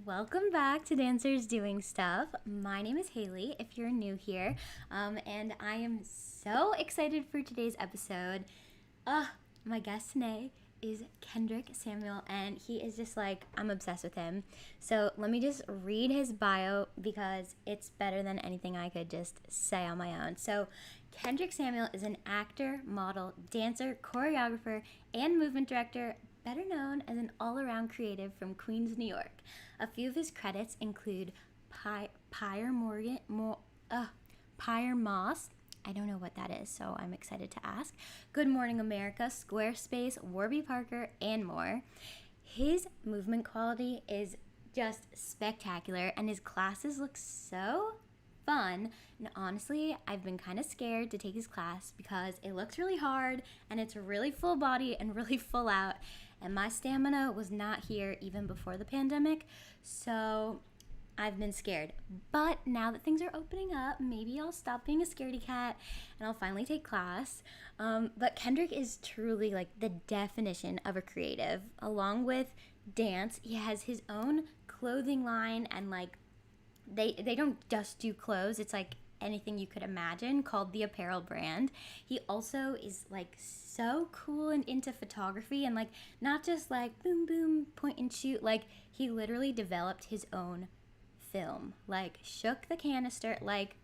Welcome back to Dancers Doing Stuff. My name is Haley, if you're new here, and I am so excited for today's episode. My guest today is Kendrick Samuel, and he is just like, I'm obsessed with him. So let me just read his bio because it's better than anything I could just say on my own. So Kendrick Samuel is an actor, model, dancer, choreographer, and movement director, better known as an all-around creative from Queens, New York. A few of his credits include Pyre Moss. I don't know what that is, so I'm excited to ask. Good Morning America, Squarespace, Warby Parker, and more. His movement quality is just spectacular, and his classes look so fun. And honestly, I've been kind of scared to take his class because it looks really hard and it's really full body and really full out. And my stamina was not here even before the pandemic. So I've been scared. But now that things are opening up, maybe I'll stop being a scaredy cat and I'll finally take class. But Kendrick is truly like the definition of a creative. Along with dance, he has his own clothing line, and like they don't just do clothes. It's like anything you could imagine, called the apparel brand. He also is like so cool and into photography, and like not just like boom boom point and shoot. Like he literally developed his own film, like shook the canister. Like,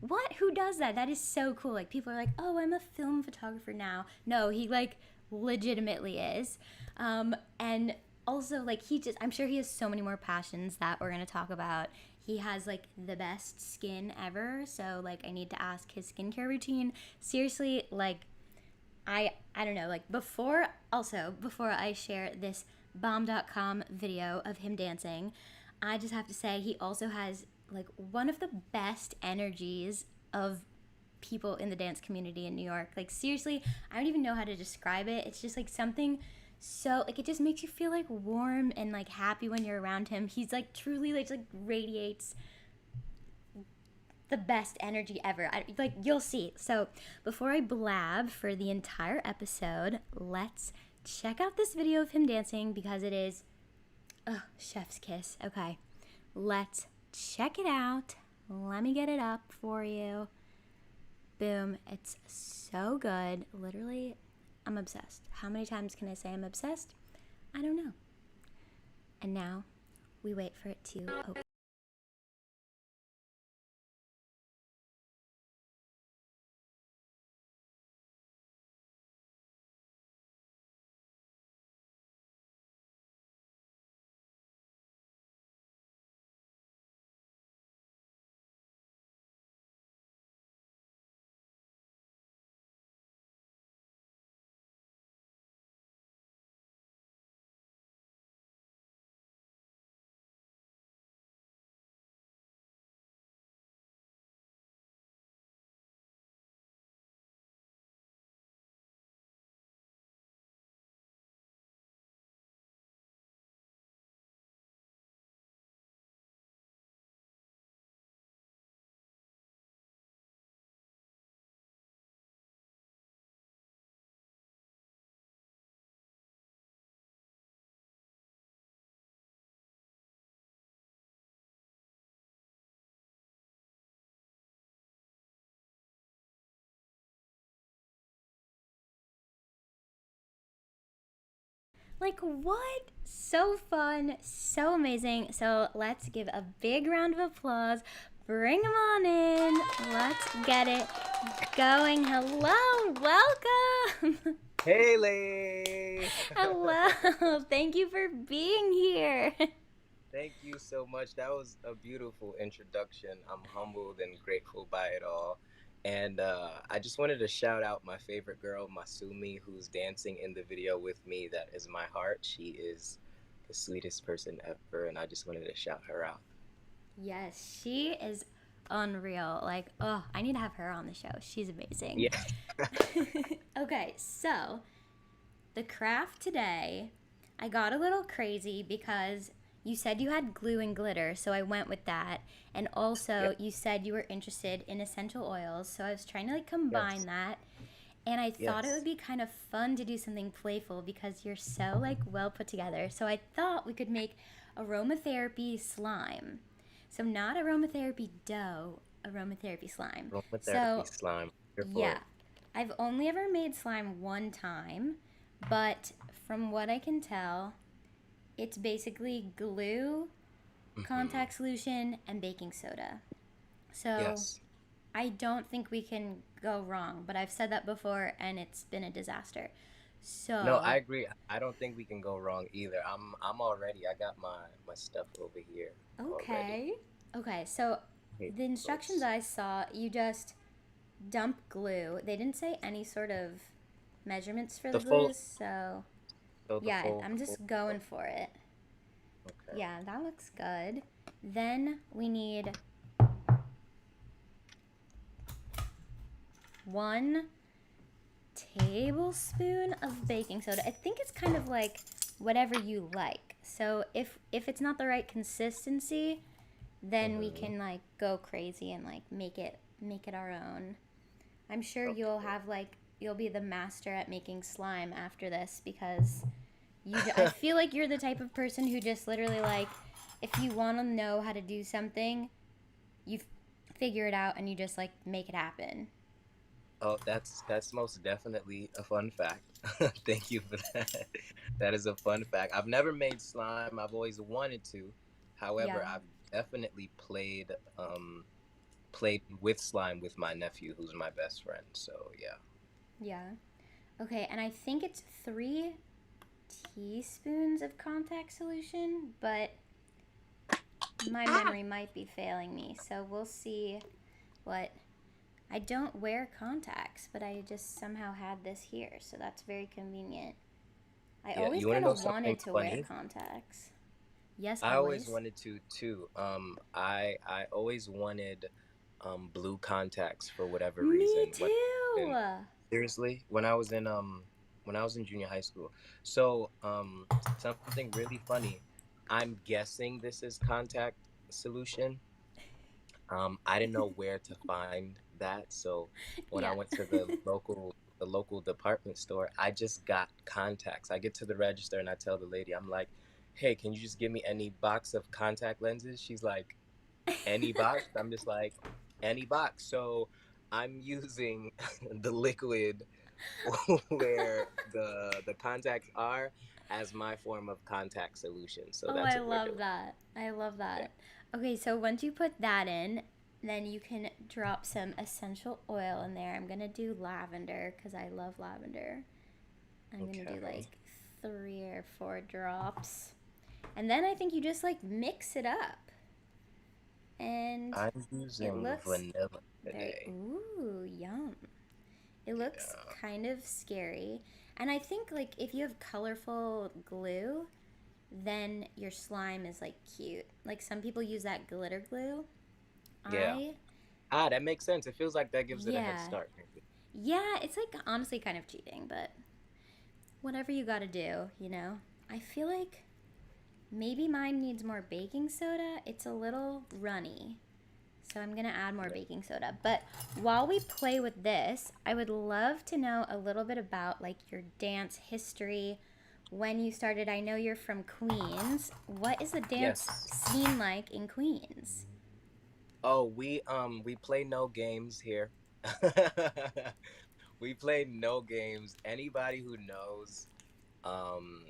what? Who does that? That is so cool. Like people are like, oh, I'm a film photographer now. No, he like legitimately is. And also like I'm sure he has so many more passions that we're going to talk about. He has like the best skin ever, so like I need to ask his skincare routine. Seriously, like I don't know, like before I share this bomb.com video of him dancing, I just have to say he also has like one of the best energies of people in the dance community in New York. Like seriously, I don't even know how to describe it. It's just like something so like it just makes you feel like warm and like happy when you're around him. He's like truly like radiates the best energy ever. Like you'll see. So before I blab for the entire episode, let's check out this video of him dancing because it is chef's kiss. Okay, let's check it out. Let me get it up for you. Boom. It's so good. Literally, I'm obsessed. How many times can I say I'm obsessed? I don't know. And now we wait for it to open. Like, what? So fun, so amazing. So let's give a big round of applause. Bring them on in. Let's get it going. Hello, welcome. Haley! Hello, thank you for being here. Thank you so much. That was a beautiful introduction. I'm humbled and grateful by it all. And I just wanted to shout out my favorite girl, Masumi, who's dancing in the video with me. That is my heart. She is the sweetest person ever, and I just wanted to shout her out. Yes, she is unreal. Like, oh, I need to have her on the show. She's amazing. Yeah. Okay, so the craft today, I got a little crazy because you said you had glue and glitter, so I went with that. And also, Yep. you said you were interested in essential oils, so I was trying to like combine Yes. that. And I thought it Yes. would be kind of fun to do something playful because you're so like well put together. So I thought we could make aromatherapy slime. So not aromatherapy dough, aromatherapy slime. Aromatherapy So slime. Here for yeah, it. I've only ever made slime one time, but from what I can tell, it's basically glue, Hmm. contact solution, and baking soda. So Yes. I don't think we can go wrong, but I've said that before and it's been a disaster. No, I So, agree. I don't think we can go wrong either. I'm already. I got my stuff over here already. okay. Okay, so Hey, the instructions notes. I saw, you just dump glue. They didn't say any sort of measurements for the The full. glues, so So the yeah, full. I'm Full just going for it. okay. Yeah, that looks good. Then we need 1 tablespoon of baking soda. I think it's kind of like whatever you like. So if it's not the right consistency, then we Hmm. can like go crazy and like make it our own. I'm sure you'll Okay. have like you'll be the master at making slime after this because I feel like you're the type of person who just literally like if you want to know how to do something, you figure it out and you just like make it happen. Oh, that's most definitely a fun fact. Thank you for that. That is a fun fact. I've never made slime. I've always wanted to. However, Yeah. I've definitely played with slime with my nephew, who's my best friend. So yeah. Yeah. Okay, and I think it's 3 teaspoons of contact solution, but my memory might be failing me. So we'll see what. I don't wear contacts, but I just somehow had this here, so that's very convenient. I Yeah, always you want to kind know of something wanted to wear funny? contacts. Yes, I always always. wanted to too. I always wanted blue contacts for whatever Me reason. too. And seriously, when I was in junior high school. So something really funny. I'm guessing this is contact solution. I didn't know where to find that, so when I Yeah. went to the local department store, I just got contacts. I get to the register and I tell the lady, I'm like, "Hey, can you just give me any box of contact lenses?" She's like, "Any box?" I'm just like, "Any box." So I'm using the liquid where the contacts are as my form of contact solution. So Oh, that's I what we're love doing. that. I love Yeah. that. Okay, so once you put that in, then you can drop some essential oil in there. I'm gonna do lavender because I love lavender. I'm gonna do Okay. like 3 or 4 drops. And then I think you just like mix it up. And I'm it using looks vanilla very, today. ooh, yum. It looks Yeah. kind of scary. And I think like if you have colorful glue, then your slime is like cute. Like some people use that glitter glue. Yeah. I, Ah, that makes sense. It feels like that gives it a head yeah. start, maybe. Yeah, it's like honestly kind of cheating, but whatever you gotta do, you know? I feel like maybe mine needs more baking soda. It's a little runny. So I'm gonna add more Yeah. baking soda. But while we play with this, I would love to know a little bit about like your dance history, when you started. I know you're from Queens. What is the dance Yes. scene like in Queens? Oh, we play no games here. We play no games. Anybody who knows um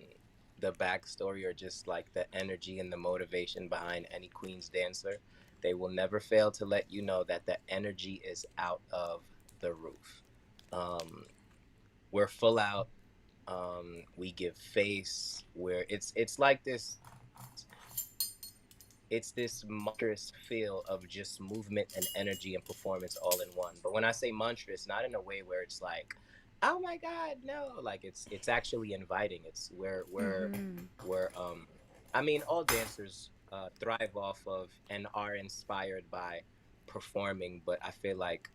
the backstory or just like the energy and the motivation behind any Queen's dancer, they will never fail to let you know that the energy is out of the roof. Um, we're full out. We give face. Where it's like this. It's this monstrous feel of just movement and energy and performance all in one. But when I say monstrous, not in a way where it's like, oh my god, no, like it's actually inviting. It's where Mm-hmm. we're I mean, all dancers thrive off of and are inspired by performing, but I feel like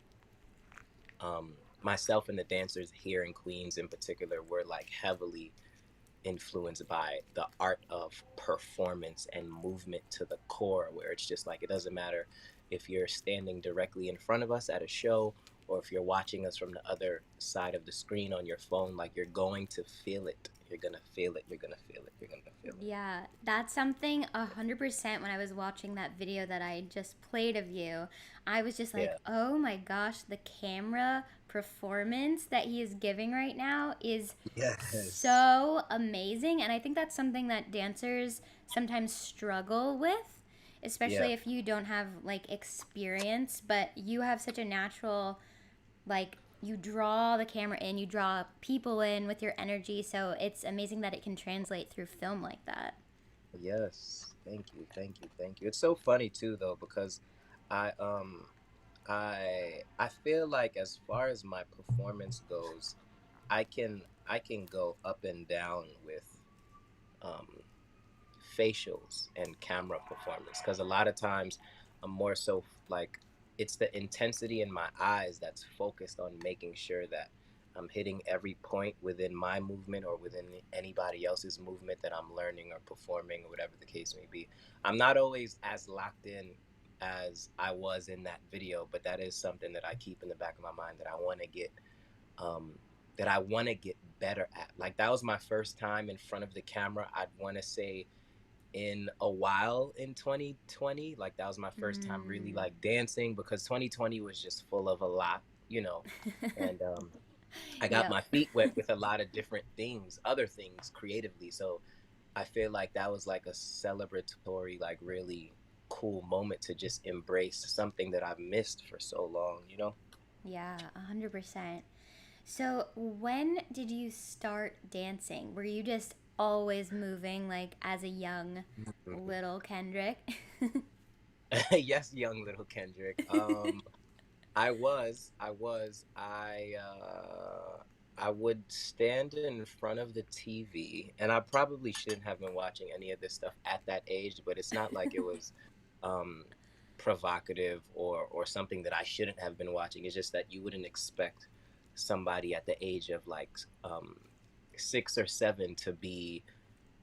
myself and the dancers here in Queens in particular, we're like heavily influenced by the art of performance and movement to the core, where it's just like it doesn't matter if you're standing directly in front of us at a show or if you're watching us from the other side of the screen on your phone, like you're going to feel it. You're gonna feel it. You're gonna feel it. You're gonna feel it. Yeah, that's something 100% when I was watching that video that I just played of you. I was just like, Yeah. oh my gosh, the camera performance that he is giving right now is Yes. so amazing. And I think that's something that dancers sometimes struggle with, Yeah. especially if you don't have like experience, but you have such a natural like you draw the camera in, you draw people in with your energy. So it's amazing that it can translate through film like that. Yes. Thank you. Thank you. Thank you. It's so funny too though because I I feel like as far as my performance goes, I can go up and down with um facials and camera performance because a lot of times I'm more so like it's the intensity in my eyes that's focused on making sure that I'm hitting every point within my movement or within anybody else's movement that I'm learning or performing or whatever the case may be. I'm not always as locked in as I was in that video, but that is something that I keep in the back of my mind that I want to get um better at. Like that was my first time in front of the camera. I'd want to say in a while in 2020. Like that was my first time really Mm. like dancing because 2020 was just full of a lot, you know. And I got Yep. my feet wet with a lot of different things, other things creatively. So I feel like that was like a celebratory, like really cool moment to just embrace something that I've missed for so long, you know? Yeah, 100%. So, when did you start dancing? Were you just always moving like as a young little Kendrick? Yes, young little Kendrick. I would stand in front of the TV, and I probably shouldn't have been watching any of this stuff at that age, but it's not like it was um provocative or something that I shouldn't have been watching. It's just that you wouldn't expect somebody at the age of like 6 or 7 to be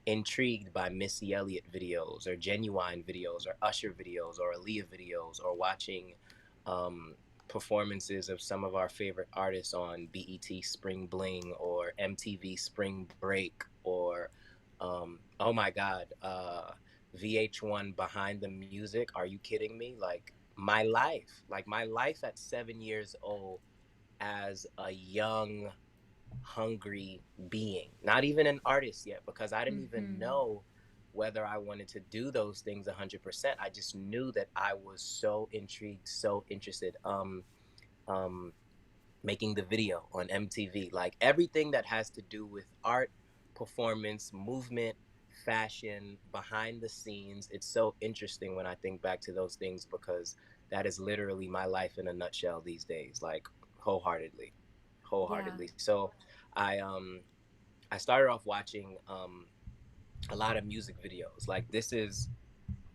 intrigued by Missy Elliott videos or Genuine videos or Usher videos or Aaliyah videos or watching um, performances of some of our favorite artists on BET Spring Bling or MTV Spring Break or oh my God, VH1 Behind the Music. Are you kidding me? Like my life at 7 years old as a young hungry being, not even an artist yet, because I didn't even Mm-hmm. know whether I wanted to do those things 100%. I just knew that I was so intrigued, so interested. Um, Making the video on MTV, like everything that has to do with art, performance, movement, fashion, behind the scenes. It's so interesting when I think back to those things because that is literally my life in a nutshell these days, like wholeheartedly, Yeah. wholeheartedly. So I I started off watching a lot of music videos. Like this is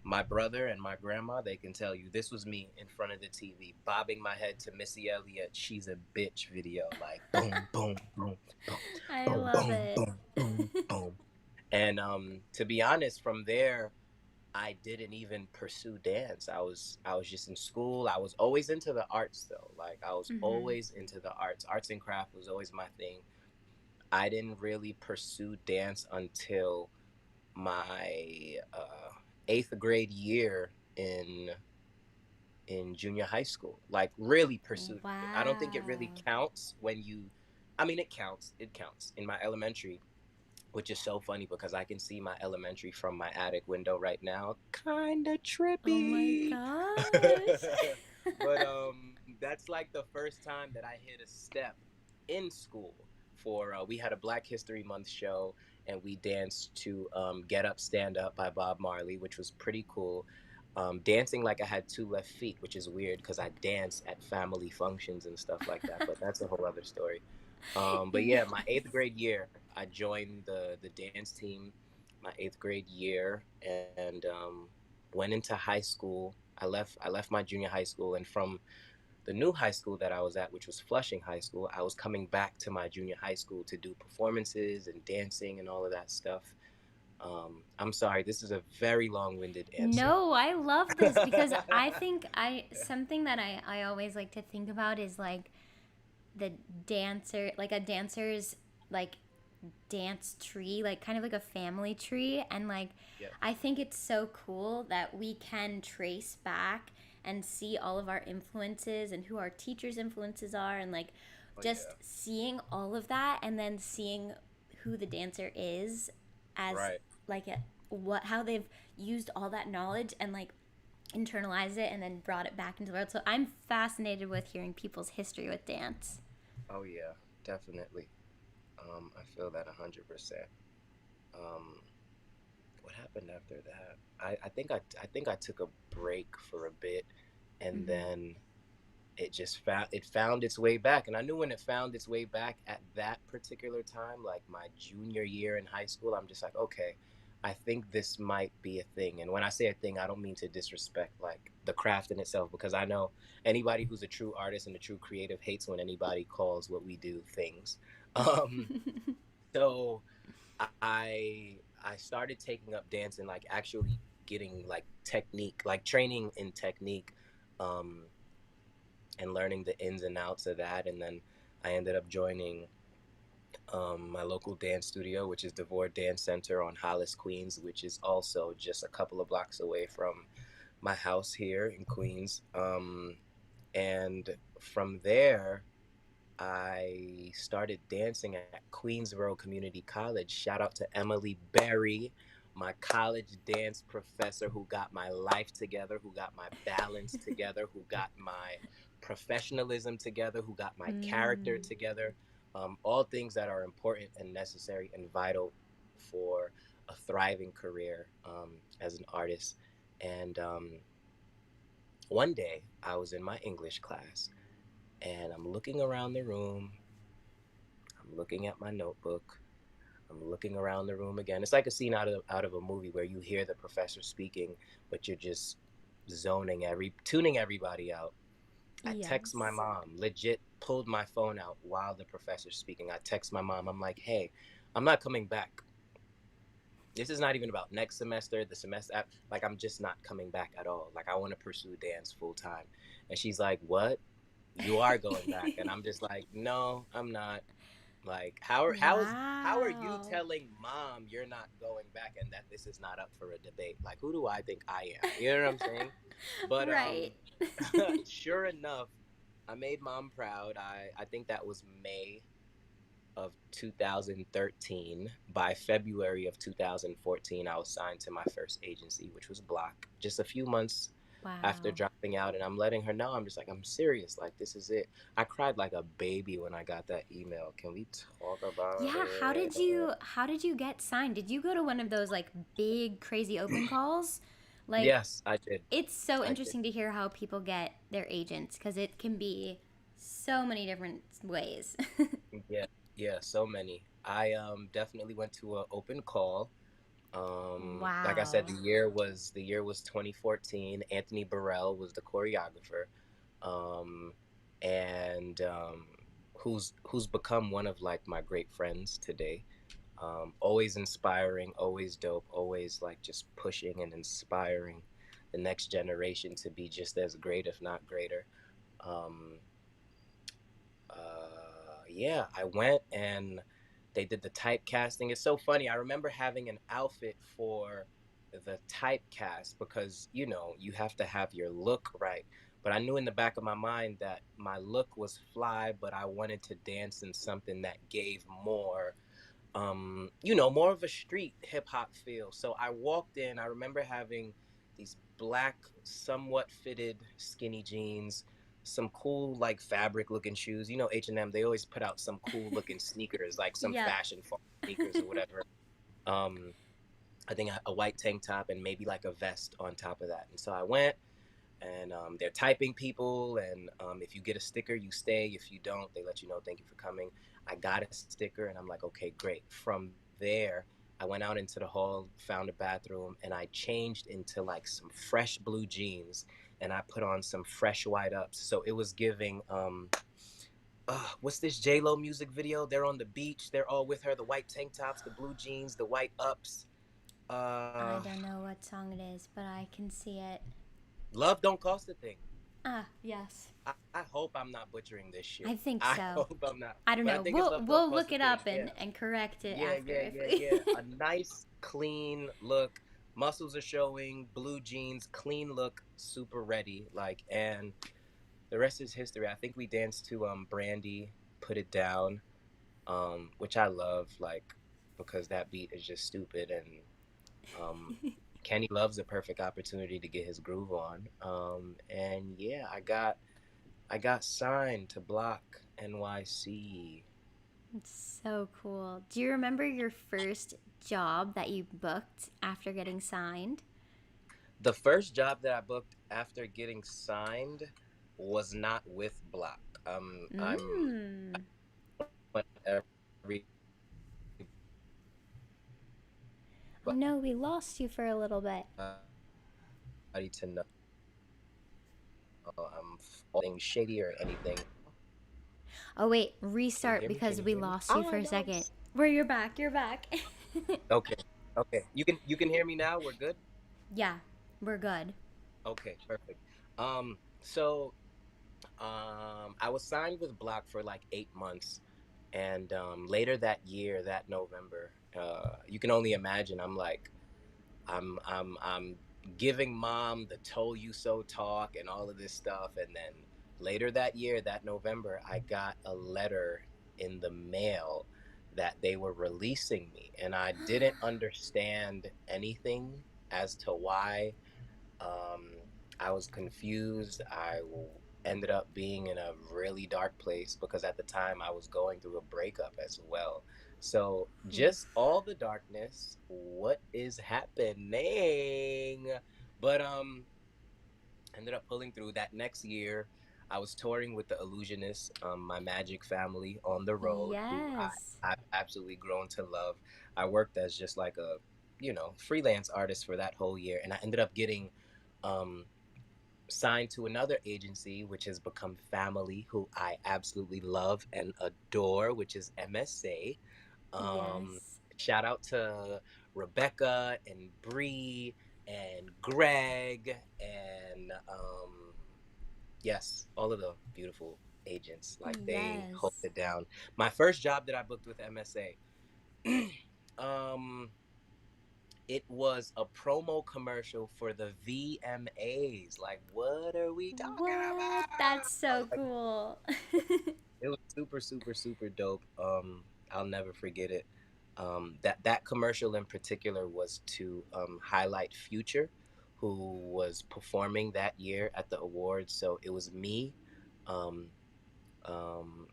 my brother and my grandma, they can tell you this was me in front of the TV, bobbing my head to Missy Elliott, She's a Bitch video, like boom, boom, boom, boom, I boom, love boom, it. boom, boom, boom. And to be honest, from there, I didn't even pursue dance. I was just in school. I was always into the arts though. Like I was Mm-hmm. always into the arts. Arts and craft was always my thing. I didn't really pursue dance until my eighth grade year in junior high school. Like really pursued it. I don't think it really Wow. counts when you. I mean, it counts. It counts in my elementary, which is so funny because I can see my elementary from my attic window right now. Kinda Oh my trippy. gosh. But that's like the first time that I hit a step in school for we had a Black History Month show and we danced to Get Up Stand Up by Bob Marley, which was pretty cool. Dancing like I had two left feet, which is weird because I dance at family functions and stuff like that, but that's a whole other story. But Yeah. yeah, my eighth grade year, I joined the dance team. My eighth grade year, and went into high school. I left my junior high school, and from the new high school that I was at, which was Flushing High School, I was coming back to my junior high school to do performances and dancing and all of that stuff. I'm sorry, this is a very long-winded answer. No, I love this because I think I something that I always like to think about is like the dancer, like a dancer's like dance tree, like kind of like a family tree. And like, Yeah. I think it's so cool that we can trace back and see all of our influences and who our teachers' influences are, and like Oh just yeah. seeing all of that and then seeing who the dancer is as Right. like a, what how they've used all that knowledge and like internalized it and then brought it back into the world. So I'm fascinated with hearing people's history with dance. Oh yeah. Definitely. I feel that 100%. Um, what happened after that? I think I took a break for a bit, and Mm-hmm. then it found its way back. And I knew when it found its way back at that particular time, like my junior year in high school, I'm just like, okay, I think this might be a thing. And when I say a thing, I don't mean to disrespect like the craft in itself, because I know anybody who's a true artist and a true creative hates when anybody calls what we do things. Um, so I started taking up dance and like actually getting like technique, like training in technique, um, and learning the ins and outs of that. And then I ended up joining my local dance studio, which is Devore Dance Center on Hollis, Queens, which is also just a couple of blocks away from my house here in Queens. And from there, I started dancing at Queensboro Community College. Shout out to Emily Berry, my college dance professor who got my life together, who got my balance together, who got my professionalism together, who got my character Mm. together. All things that are important and necessary and vital for a thriving career as an artist. And one day I was in my English class and I'm looking around the room. I'm looking at my notebook. I'm looking around the room again. It's like a scene out of a movie where you hear the professor speaking, but you're just tuning everybody out. I text my Yes. mom, legit pulled my phone out while the professor's speaking. I text my mom. I'm like, "Hey, I'm not coming back. This is not even about next semester, the semester like I'm just not coming back at all. Like I want to pursue dance full time." And she's like, "What? You are going back?" And I'm just like, "No, I'm not." Like how are you Wow. telling mom you're not going back and that this is not up for a debate? Like who do I think I am? You know what I'm saying? But Right. sure enough, I made mom proud. I think that was May of 2013. By February of 2014, I was signed to my first agency, which was Block. Just a few months after Wow. dropping out, and I'm letting her know, I'm just like, I'm serious, like this is it. I cried like a baby when I got that email. Can we talk about Yeah, it? how did you get signed? Did you go to one of those like big crazy open calls? Like Yes, I did. it's so I did. interesting to hear how people get their agents cuz it can be so many different ways. Yeah, yeah, so many. I definitely went to an open call. Like I said, Wow. the year was 2014. Anthony Burrell was the choreographer, um, and who's become one of like my great friends today. Always inspiring, always dope, always like just pushing and inspiring the next generation to be just as great, if not greater. Um, yeah, I went and they did the typecasting. It's so funny. I remember having an outfit for the typecast because, you have to have your look right. But I knew in the back of my mind that my look was fly, but I wanted to dance in something that gave more of a street hip hop feel. So I walked in, I remember having these black, somewhat fitted skinny jeans, some cool like fabric looking shoes. H&M, they always put out some cool looking sneakers, like some Yep. fashion fall sneakers or whatever. Um, I think a white tank top and maybe like a vest on top of that. And so I went and they're typing people, and if you get a sticker you stay, if you don't they let you know thank you for coming. I got a sticker and I'm like, okay, great. From there I went out into the hall, found a bathroom, and I changed into like some fresh blue jeans, and I put on some fresh white ups, so it was giving what's this J-Lo music video? They're on the beach, they're all with her, the white tank tops, the blue jeans, the white ups. I uh don't know what song it is, but I can see it. Love Don't Cost a Thing. Ah, yes. I hope I'm not butchering this I shit. think I so. hope I'm not. I don't But I know. think it's We'll left off we'll look Puzzle it Face. up Yeah. and correct it Yeah, after yeah, if yeah, we. yeah. A nice, clean look. Muscles are showing, blue jeans, clean look, super ready. Like, and the rest is history. I think we danced to Brandy, Put It Down, which I love, like, because that beat is just stupid, and um Kenny loves a perfect opportunity to get his groove on. And yeah, I got signed to Block NYC. It's so cool. Do you remember your first job that you booked after getting signed? The first job that I booked after getting signed was not with Block. I'm Mmm. want everybody Oh no, we lost you for a little bit. to know anything shady or anything. Oh wait, Can you restart hear me? Can because you we hear me? lost you for I a know. second. Where you're back, you're back. Okay. Okay. You can hear me now. We're good. Yeah, we're good. Okay. Perfect. So I was signed with Block for like 8 months, and later that year, that November, you can only imagine. I'm giving mom the "told you so" talk and all of this stuff, and then later that year, that November, I got a letter in the mail that they were releasing me, and I didn't understand anything as to why. um, I was confused. Ended up being in a really dark place because at the time I was going through a breakup as well. So, just Oof. all the darkness. What is happening? But ended up pulling through. That next year, I was touring with the Illusionists, my magic family on the road, who Yes. I've absolutely grown to love. I worked as just like a, freelance artist for that whole year, and I ended up getting um, signed to another agency, which has become family, who I absolutely love and adore, which is MSA. Yes. Shout out to Rebecca and Bree and Greg and yes, all of the beautiful agents. Like, they hold Yes. it down. My first job that I booked with MSA, um, it was a promo commercial for the VMAs. Like, what are we talking What? That's about? so Like, cool. it was super, super, super dope. I'll never forget it. That commercial in particular was to highlight Future, who was performing that year at the awards. So it was me, um, um,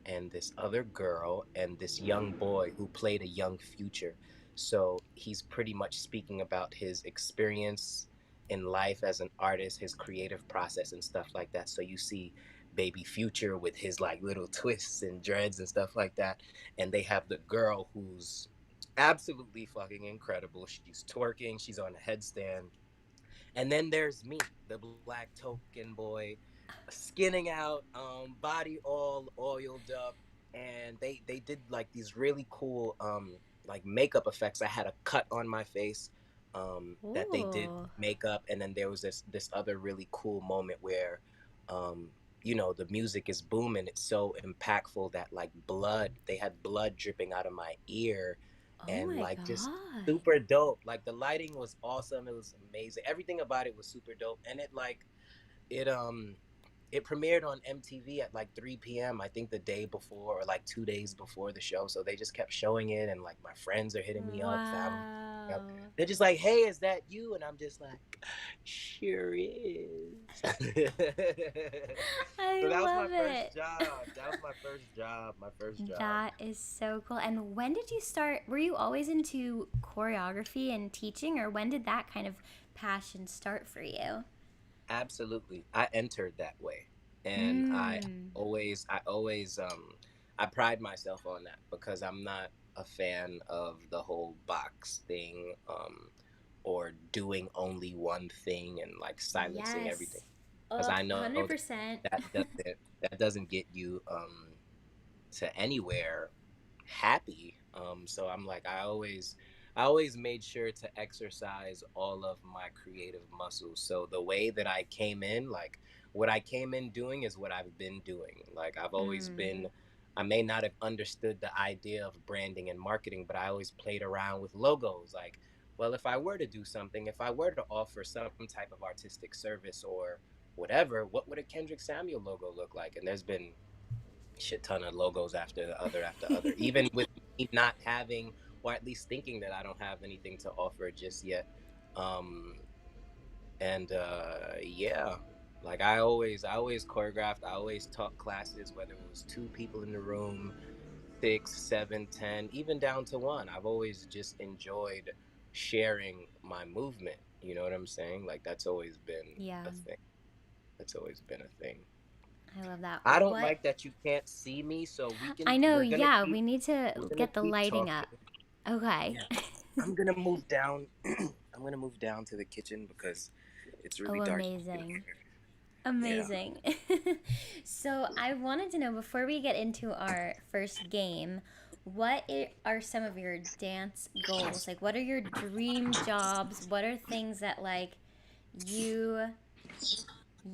and this other girl and this young boy who played a young Future. So he's pretty much speaking about his experience in life as an artist, his creative process and stuff like that. So you see baby Future with his like little twists and dreads and stuff like that. And they have the girl who's absolutely fucking incredible. She's twerking, she's on a headstand, and then there's me, the black token boy, skinning out, body all oiled up, and they did like these really cool like makeup effects. I had a cut on my face that they did Ooh. makeup, and then there was this other really cool moment where um the music is booming. It's so impactful that like they had blood dripping out of my ear, Oh and my like just god. super dope. Like, the lighting was awesome. It was amazing. Everything about it was super dope. And it it premiered on MTV at like 3 p.m. I think the day before, or like 2 days before the show. So they just kept showing it, and like my friends are hitting me up, family up. Wow. They're just like, "Hey, is that you?" And I'm just like, "Sure is." I So that was my love first it. job. That was my first job. My first job. That is so cool. And when did you start? Were you always into choreography and teaching, or when did that kind of passion start for you? Absolutely. I entered that way. And Mm. I pride myself on that, because I'm not a fan of the whole box thing, or doing only one thing and like silencing everything, Yes. because Oh, I know 100%. that doesn't get you to anywhere happy. So I'm like, I always I always made sure to exercise all of my creative muscles. So the way that I came in, like what I came in doing is what I've been doing. Like I've always Mm. been, I may not have understood the idea of branding and marketing, but I always played around with logos. Like, well, if I were to do something, if I were to offer some type of artistic service or whatever, what would a Kendrick Samuel logo look like? And there's been shit ton of logos after the other after other. Even with me not having, or at least thinking that I don't have anything to offer just yet. Um, and yeah, like I always choreographed. I always taught classes, whether it was two people in the room, six, seven, 10, even down to one. I've always just enjoyed sharing my movement. You know what I'm saying? Like that's always been Yeah, a thing. That's always been a thing. I love that. I don't What? like that you can't see me, so I know, we're gonna yeah, keep we need to we're gonna get the keep lighting talking. up. Okay. Yeah. I'm gonna move down. I'm gonna move down to the kitchen because it's Oh, really dark in amazing. here. Yeah. Amazing. So, I wanted to know before we get into our first game, are some of your dance goals? Like, what are your dream jobs? What are things that, like, you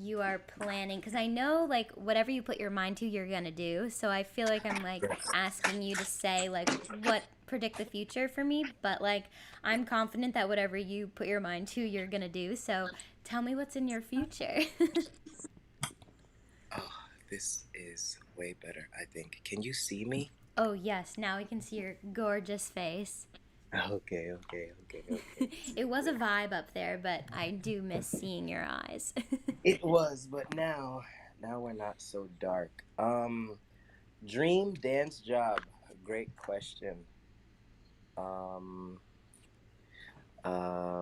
you are planning? Because I know, like, whatever you put your mind to, you're gonna do. So I feel like I'm like asking you to say like what predict the future for me, but like I'm confident that whatever you put your mind to, you're gonna do. So tell me what's in your future. Oh, this is way better, I think. Can you see me? Oh yes, now we can see your gorgeous face. Okay, okay, okay, okay. It was a vibe up there, but I do miss seeing your eyes. It was, but now we're not so dark. Dream dance job. Great question. Um,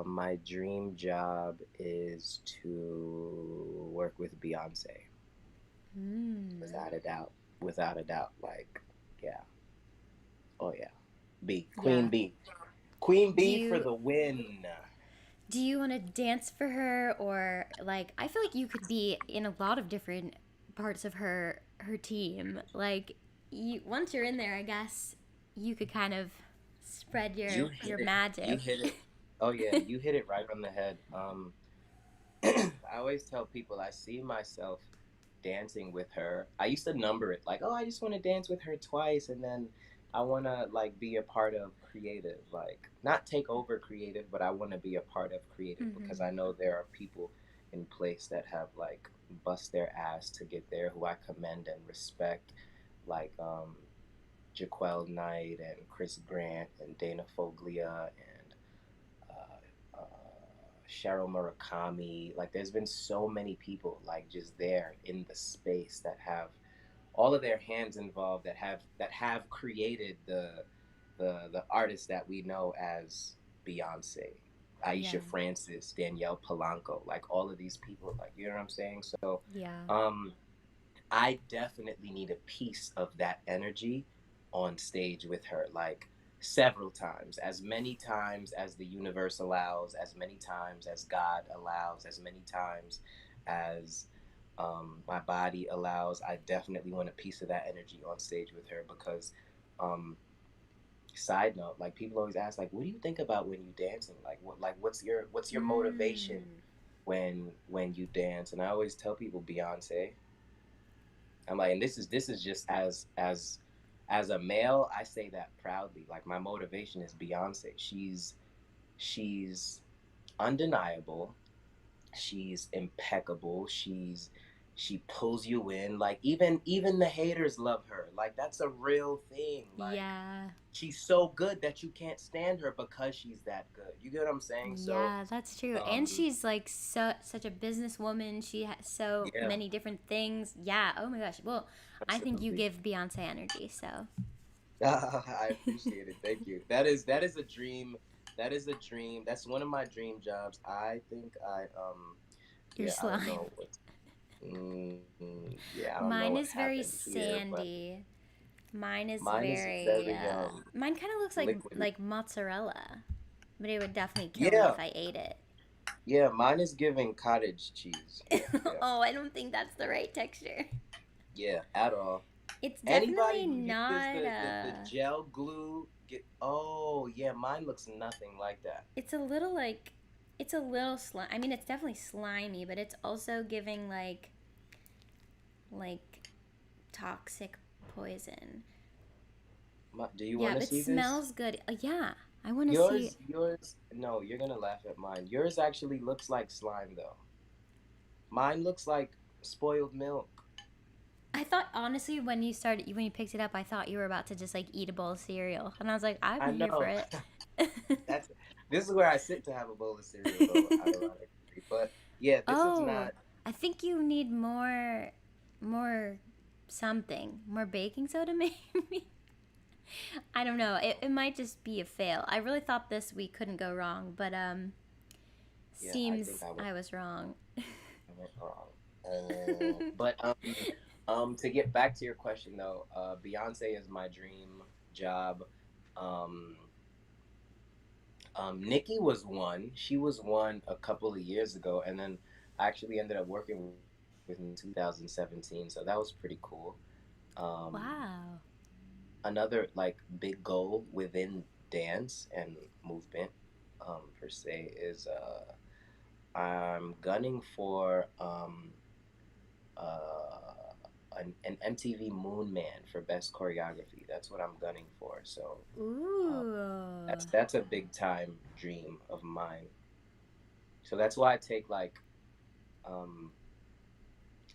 my dream job is to work with Beyonce, Mm. without a doubt. Without a doubt. Like, yeah. Oh yeah. B. Queen Yeah. B. Queen Do B for you the win. do you want to dance for her, or like I feel like you could be in a lot of different parts of her team. Like you once you're in there, I guess you could kind of spread You your hit it. You magic. hit it. Oh yeah, you hit it right on the head. I always tell people I see myself dancing with her. I used to number it like, oh, I just want to dance with her twice, and then I want to like be a part of creative, like not take over creative, but I want to be a part of creative because I Hmm. know there are people in place that have like bust their ass to get there, who I commend and respect, like Jaquel Knight and Chris Grant and Dana Foglia and uh, Cheryl Murakami. Like, there's been so many people like just there in the space that have all of their hands involved, that have created the artists that we know as Beyonce, Yeah. Aisha Francis, Danielle Polanco, like all of these people. Like, you know what I'm saying? So, Yeah. um, I definitely need a piece of that energy on stage with her, like several times, as many times as the universe allows, as many times as God allows, as many times as my body allows. I definitely want a piece of that energy on stage with her because, um, side note, like people always ask, like, what do you think about when you dancing? What's your motivation Mm. when you dance? And I always tell people Beyonce. I'm like, and this is just as a male, I say that proudly. Like my motivation is Beyonce. She's undeniable. She's impeccable. She pulls you in. Like even the haters love her. Like that's a real thing. Like Yeah. she's so good that you can't stand her because she's that good. You get what I'm saying? So Yeah, that's true. And um she's like such a businesswoman. She has so yeah, many different things. Yeah. Oh my gosh. Well, I think you absolutely. give Beyonce energy. So. I appreciate it. Thank you. That is a dream. That is a dream. That's one of my dream jobs. I think Your yeah, I don't slime. know yeah, I don't know Mine what is very happens here, but sandy. Mine is mine is very. very Mine kind of looks liquidy. like mozzarella, but it would definitely kill me Yeah, if I ate it. yeah, mine is giving cottage cheese. Yeah, yeah, Oh, I don't think that's the right texture. yeah, at all. It's Anybody definitely who uses not. the gel glue Get oh yeah, mine looks nothing like that. It's a little like, it's a little slime. I mean, it's definitely slimy, but it's also giving like toxic poison. Do you Yeah, want to but it see this? smells good. Yeah, I want to see. Yours. No, you're gonna laugh at mine. Yours actually looks like slime though. Mine looks like spoiled milk. I thought honestly when you picked it up, I thought you were about to just like eat a bowl of cereal, and I was like, I'm I here for know. it. That's this is where I sit to have a bowl of cereal though, ironically. But yeah, this is Oh, not. I think you need more something, more baking soda maybe. I don't know. It might just be a fail. I really thought this week couldn't go wrong, but Yeah, I think seems I was wrong. I went wrong. To get back to your question though, Beyonce is my dream job. Um, Nikki was one. She was one a couple of years ago, and then I actually ended up working with me in 2017. So that was pretty cool. Um, Wow. Another like big goal within dance and movement, per se, is I'm gunning for uh, an MTV Moon Man for best choreography. That's what I'm gunning for. So um, Ooh. that's a big time dream of mine. So that's why I take like um,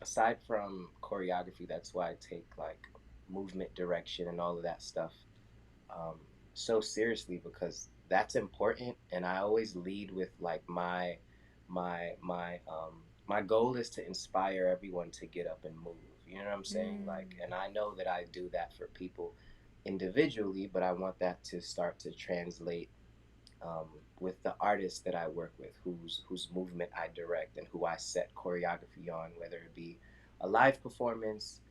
aside from choreography, that's why I take like movement direction and all of that stuff um, so seriously because that's important. And I always lead with like my goal is to inspire everyone to get up and move. You know what I'm saying? Like, Mm. and I know that I do that for people individually, but I want that to start to translate um, with the artists that I work with, whose movement I direct and who I set choreography on, whether it be a live performance,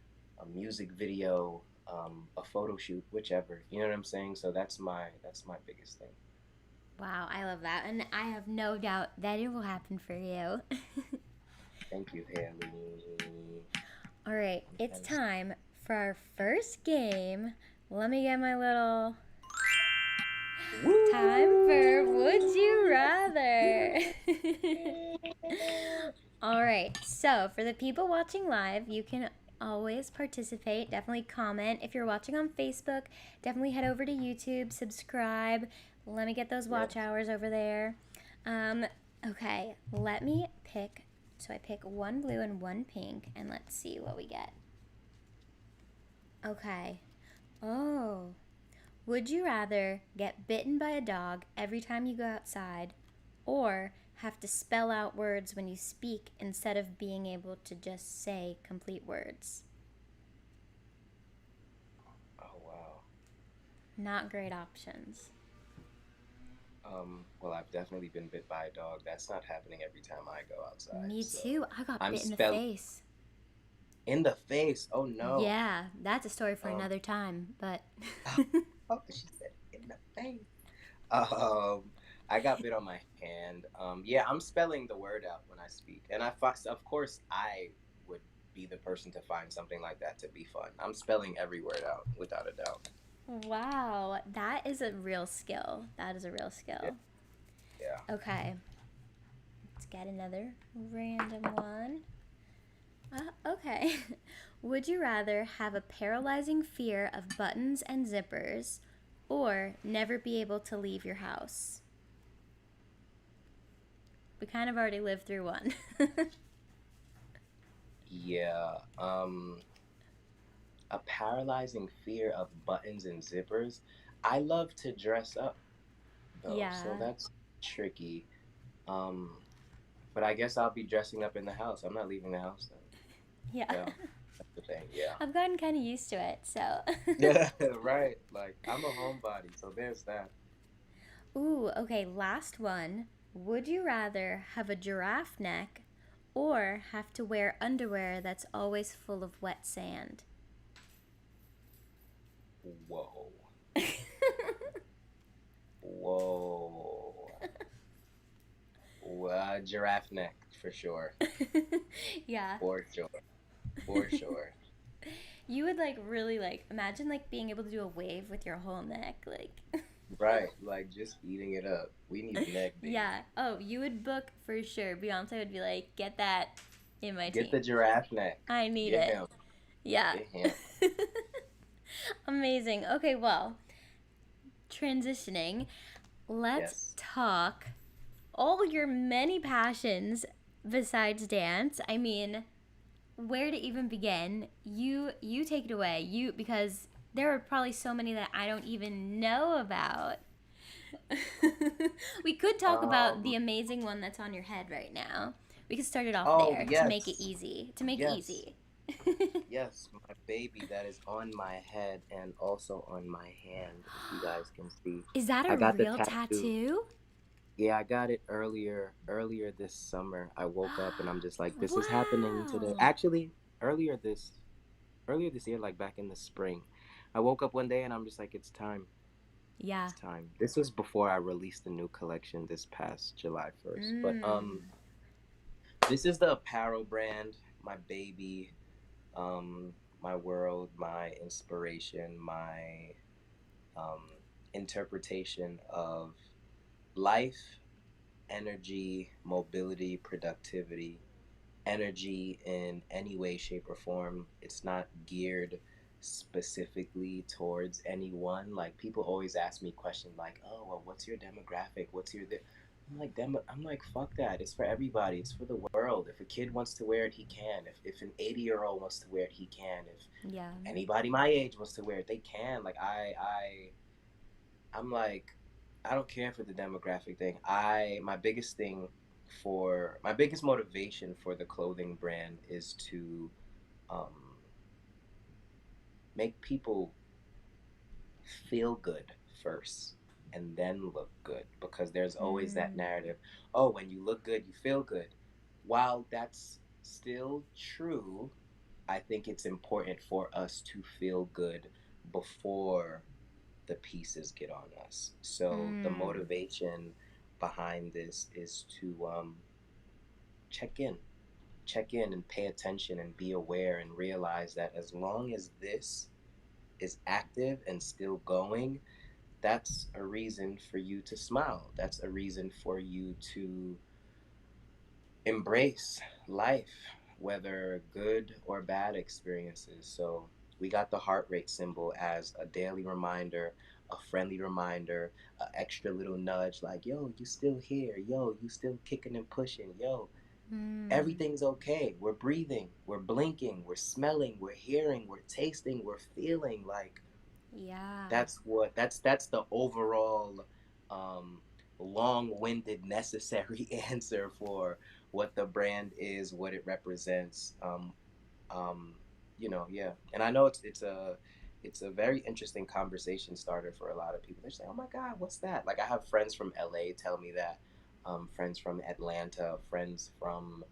a music video, a photo shoot, whichever. You know what I'm saying? So that's my biggest thing. Wow, I love that. And I have no doubt that it will happen for you. Thank you, Haley. All right, it's Nice. time for our first game. Let me get my little time for Would You Woo! Rather? All right, so for the people watching live, you can always participate. Definitely comment. If you're watching on Facebook, definitely head over to YouTube, subscribe. Let me get those watch Yes. hours over there. Um, okay, let me pick. So I pick one blue and one pink, and let's see what we get. Okay. Oh. Would you rather get bitten by a dog every time you go outside or have to spell out words when you speak instead of being able to just say complete words? Oh wow. Not great options. Well, I've definitely been bit by a dog. That's not happening every time I go outside. Me So too. I got I'm bit in the spell face. in the face. Oh no. Yeah, that's a story for Um, another time, but oh, she said in the face. Um, I got bit on my hand. Yeah, I'm spelling the word out when I speak, and of course, I would be the person to find something like that to be fun. I'm spelling every word out without a doubt. wow, that is a real skill. That is a real Yeah, skill. yeah. Okay, let's get another random one. Okay. Would you rather have a paralyzing fear of buttons and zippers or never be able to leave your house? We kind of already lived through one. Yeah. A paralyzing fear of buttons and zippers. I love to dress up though, so Yeah. that's tricky. Um, but I guess I'll be dressing up in the house. I'm not leaving the house then. Yeah. Yeah, that's the thing. Yeah. I've gotten kind of used to it, so. Yeah, right. Like I'm a homebody, so there's that. Ooh, okay, last one. Would you rather have a giraffe neck or have to wear underwear that's always full of wet sand? Whoa. Whoa. Giraffe neck for sure. Yeah. For sure. For sure. You would like really like imagine like being able to do a wave with your whole neck, like Right, like just eating it up. We need neck yeah. days. Oh, you would book for sure. Beyonce would be like, get that in my Get team. the giraffe neck. I need Get it. him. Yeah. Get him. Amazing. Okay, well, transitioning, let's Yes. talk all your many passions besides dance. I mean, where to even begin? You take it away. You because there are probably so many that I don't even know about. We could talk about the Um, amazing one that's on your head right now. We could start it off oh there to make it yes. easy. To make it Yes. easy. Yes, my baby that is on my head and also on my hand, if you guys can see. Is that a I got the real tattoo. tattoo? Yeah, I got it earlier this summer. I woke up and I'm just like, this is happening today. Wow. Actually, earlier this earlier this year, like back in the spring, I woke up one day and I'm just like, it's time. Yeah. It's time. This was before I released the new collection this past July 1st. But Mm. this is the apparel brand, my baby, my world, my inspiration, my um interpretation of life, energy, mobility, productivity, energy in any way, shape, or form. It's not geared specifically towards anyone. Like people always ask me questions like, "Oh, well, what's your demographic? What's your?" I'm like, fuck that. It's for everybody. It's for the world. If a kid wants to wear it, he can. If an 80-year-old wants to wear it, he can. If Yeah. anybody my age wants to wear it, they can. Like I'm like, I don't care for the demographic thing. My biggest motivation for the clothing brand is to um, make people feel good first and then look good, because there's always that Mm. narrative, oh, when you look good you feel good. While that's still true, I think it's important for us to feel good before the pieces get on us. So the Mm. motivation behind this is to check in, check in and pay attention and be aware and realize that as long as this is active and still going, that's a reason for you to smile. That's a reason for you to embrace life, whether good or bad experiences. So we got the heart rate symbol as a daily reminder, a friendly reminder, an extra little nudge like, yo, you still here. Yo, you still kicking and pushing. Yo, Mm. everything's okay. We're breathing, we're blinking, we're smelling, we're hearing, we're tasting, we're feeling. Like Yeah. that's the overall um long-winded necessary answer for what the brand is, what it represents. Um yeah. And I know it's a very interesting conversation starter for a lot of people. They're saying, oh my god, what's that? Like I have friends from LA tell me that, friends from Atlanta, friends from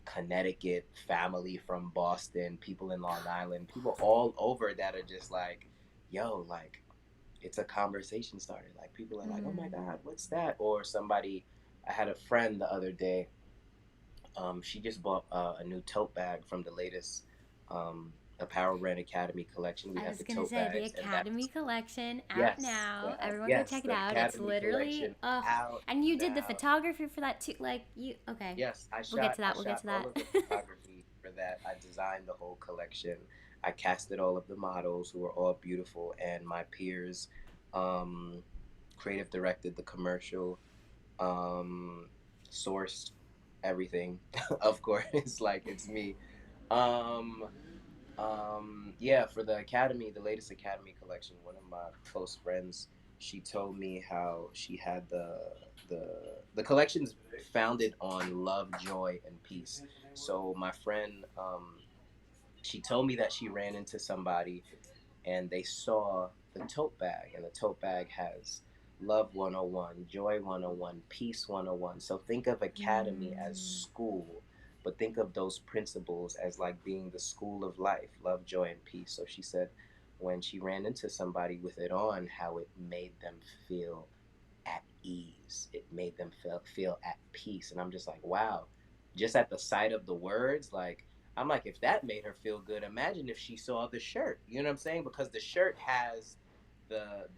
Connecticut, family from Boston, people in Long Island, people all over that are just like, yo, like it's a conversation starter. Like people are like, oh my Mm. god, what's that? Or somebody, I had a friend the other day, she just bought a new tote bag from the latest Apparel Brand Academy collection. We I have was the gonna tote say the bags, and Academy that's, collection out yes, now. Everyone go check it the out. It's Academy literally collection oh, out and you did the now. photography for that too. Like you okay? Yes, We'll get to I that. We'll get shot to all that. of the photography for that. I designed the whole collection. I casted all of the models who were all beautiful, and my peers um, creative directed the commercial, um, sourced everything. Of course, it's like it's me. Um, yeah, for the Academy, the latest Academy collection, one of my close friends, she told me how she had the the collection's founded on love, joy, and peace. So my friend, she told me that she ran into somebody and they saw the tote bag, and the tote bag has love 101, joy 101, peace 101. So think of academy as Mm. school, but think of those principles as like being the school of life, love, joy, and peace. So she said when she ran into somebody with it on, how it made them feel at ease, it made them feel at peace. And I'm just like, wow, just at the sight of the words, like I'm like, if that made her feel good, imagine if she saw the shirt. You know what I'm saying? Because the shirt has the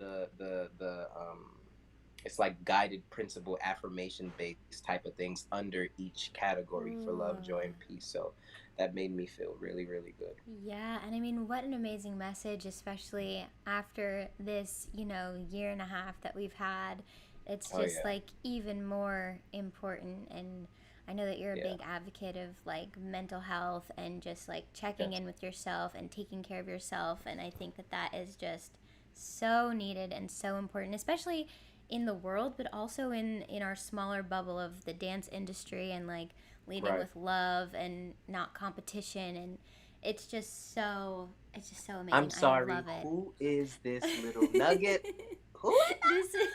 it's like guided principle affirmation based type of things under each category for Ooh. love, joy, and peace. So that made me feel really, really good. Yeah, and I mean, what an amazing message, especially after this, year and a half that we've had. It's Oh just yeah, like even more important. And I know that you're a yeah, big advocate of like mental health and just like checking yes, in with yourself and taking care of yourself. And I think that that is just so needed and so important, especially in the world, but also in our smaller bubble of the dance industry and like leading right. with love and not competition. And it's just so I'm amazing. I sorry. love it. Who is this little nugget? Who is this is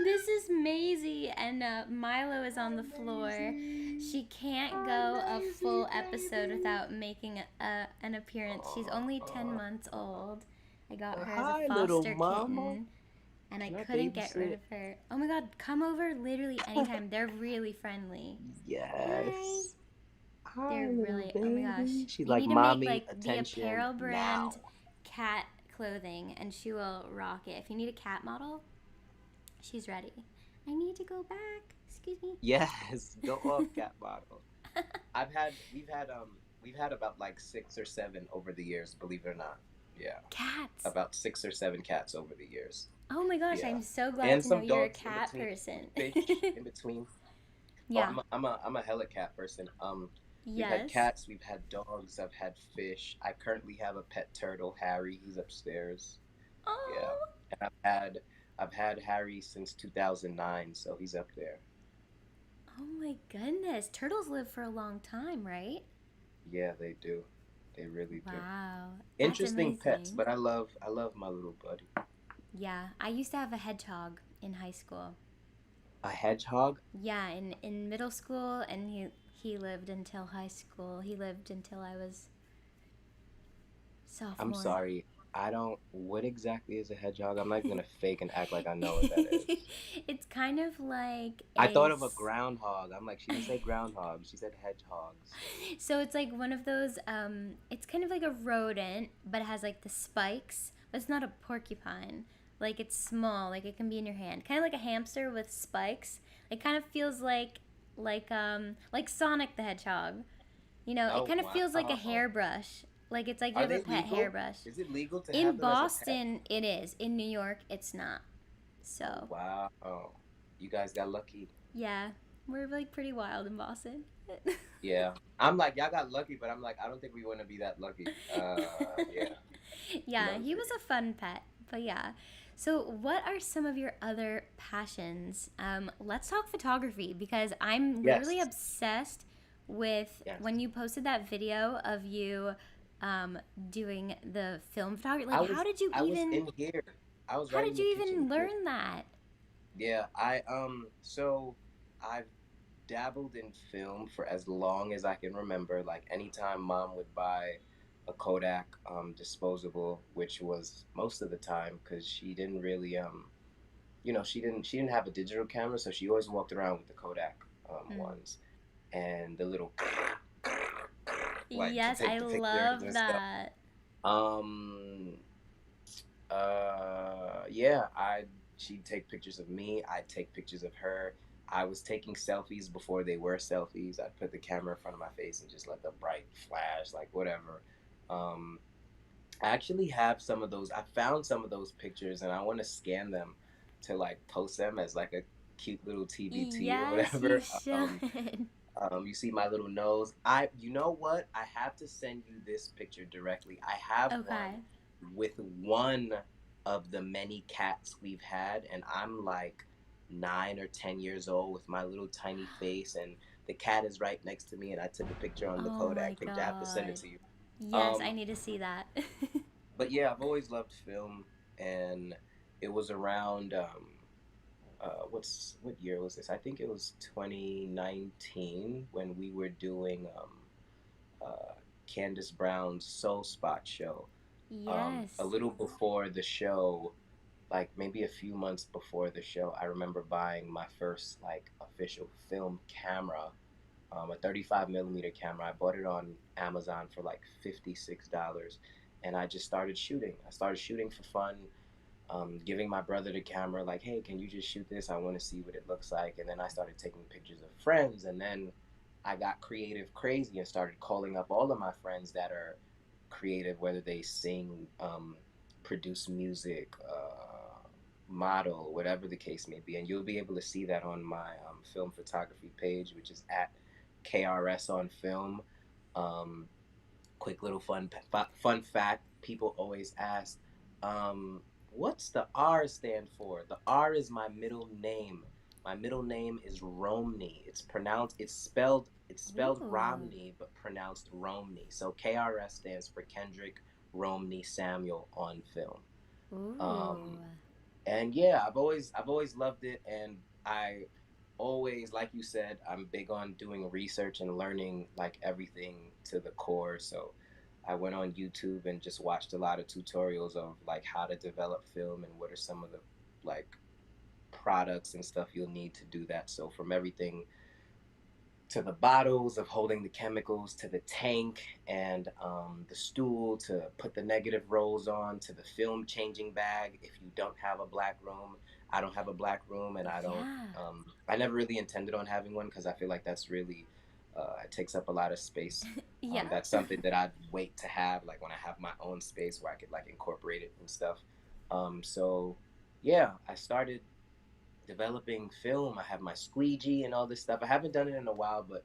this is Maisie, and Milo is on the floor. Amazing. She can't go a Amazing, full episode baby. without making an appearance. She's only 10 Uh, months old. I got her as a Hi, little foster mama. kitten, and I Can I couldn't get rid babysit? of her. Oh my god, come over literally anytime. They're really friendly. Hi. Yes. Hi, They're little really, oh my gosh. baby. She's You like, need to make mommy, like the attention apparel now. brand cat clothing and she will rock it. If you need a cat model, she's ready. I need to go back. Excuse me. Yes, go off, cat bottle. We've had about like 6 or 7 over the years, believe it or not. Yeah, Cats. about 6 or 7 cats over the years. Oh my gosh, Yeah, I'm so glad and to know some you're a dogs in cat between, person. fish in between. Oh, Yeah. I'm a hella cat person. We've had Yes. cats, we've had dogs, I've had fish. I currently have a pet turtle, Harry. He's upstairs. Yeah, Oh. and I've had Harry since 2009, so he's up there. Oh my goodness. Turtles live for a long time, right? Yeah, they do. They really do. Wow. That's Interesting pets, amazing. but I love my little buddy. Yeah. I used to have a hedgehog in high school. A hedgehog? Yeah, in middle school, and he lived until high school. He lived until I was I'm sophomore. sorry. I don't. What exactly is a hedgehog? I'm not even gonna fake and act like I know what that is. It's kind of like I thought of a groundhog. I'm like, she didn't say groundhog. She said hedgehogs. so it's like one of those it's kind of like a rodent, but it has like the spikes, but it's not a porcupine. Like it's small, like it can be in your hand. Kind of like a hamster with spikes. It kind of feels like Sonic the Hedgehog. It Oh kind of feels like a wow. hairbrush. Like it's like you Are have a they pet legal? hairbrush. Is it legal to In have them as a pet? Boston, it is. In New York, it's not. Oh So, wow. Oh, you guys got lucky. yeah, we're like pretty wild in Boston. Yeah. I'm like, y'all got lucky, but I'm like, I don't think we want to be that lucky. Yeah. No, Yeah, I'm he was kidding. a fun pet. But yeah. So, what are some of your other passions? Let's talk photography because I'm literally Yes. obsessed with Yes. when you posted that video of you um, doing the film photography. Like, I was I was in here. I was how right did in the you kitchen even here. learn that? Yeah, so I've dabbled in film for as long as I can remember. Like anytime mom would buy a Kodak disposable, which was most of the time because she didn't really she didn't have a digital camera, so she always walked around with the Kodak Mm. ones and the little like to Yes, take I the pictures love and stuff. that. Um yeah, I she'd take pictures of me, I'd take pictures of her. I was taking selfies before they were selfies. I'd put the camera in front of my face and just let the bright flash, like whatever. Um, I actually have some of those. I found some of those pictures and I want to scan them to like post them as like a cute little TBT or Yes, you whatever. should. You see my little nose. You know what? I have to send you this picture directly. I have one Okay. with one of the many cats we've had, and I'm like 9 or 10 years old with my little tiny face, and the cat is right next to me, and I took a picture on the Oh my Kodak picture. I have to send it god. to you. Yes, I Um, need to see that. but yeah, I've always loved film, and it was around what year was this? I think it was 2019 when we were doing Candace Brown's Soul Spot show. A Yes. little before the show, like maybe a few months before the show, I remember buying my first like official film camera, a 35 millimeter camera. I bought it on Amazon for like $56, and I just started shooting. I started shooting for fun, giving my brother the camera, like, hey, can you just shoot this? I want to see what it looks like. And then I started taking pictures of friends, and then I got creative crazy and started calling up all of my friends that are creative, whether they sing, produce music, model, whatever the case may be. And you'll be able to see that on my film photography page, which is at KRS on film. Um, Quick little fun fact: people always ask, "What's the R stand for?" The R is my middle name. My middle name is Romney. It's spelled Ooh. Romney, but pronounced Romney. So KRS stands for Kendrick Romney Samuel on film. Ooh. Um, and yeah, I've always loved it, and I always, like you said, I'm big on doing research and learning like everything to the core. So I went on YouTube and just watched a lot of tutorials of like how to develop film and what are some of the like products and stuff you'll need to do that. So from everything to the bottles of holding the chemicals, to the tank and the stool to put the negative rolls on, to the film changing bag. If you don't have a black room, I don't have a black room, and I don't. Yeah. I never really intended on having one because I feel like that's really it takes up a lot of space. Yeah. That's something that I'd wait to have, like when I have my own space where I could like incorporate it and stuff. So yeah, I started developing film. I have my squeegee and all this stuff. I haven't done it in a while, but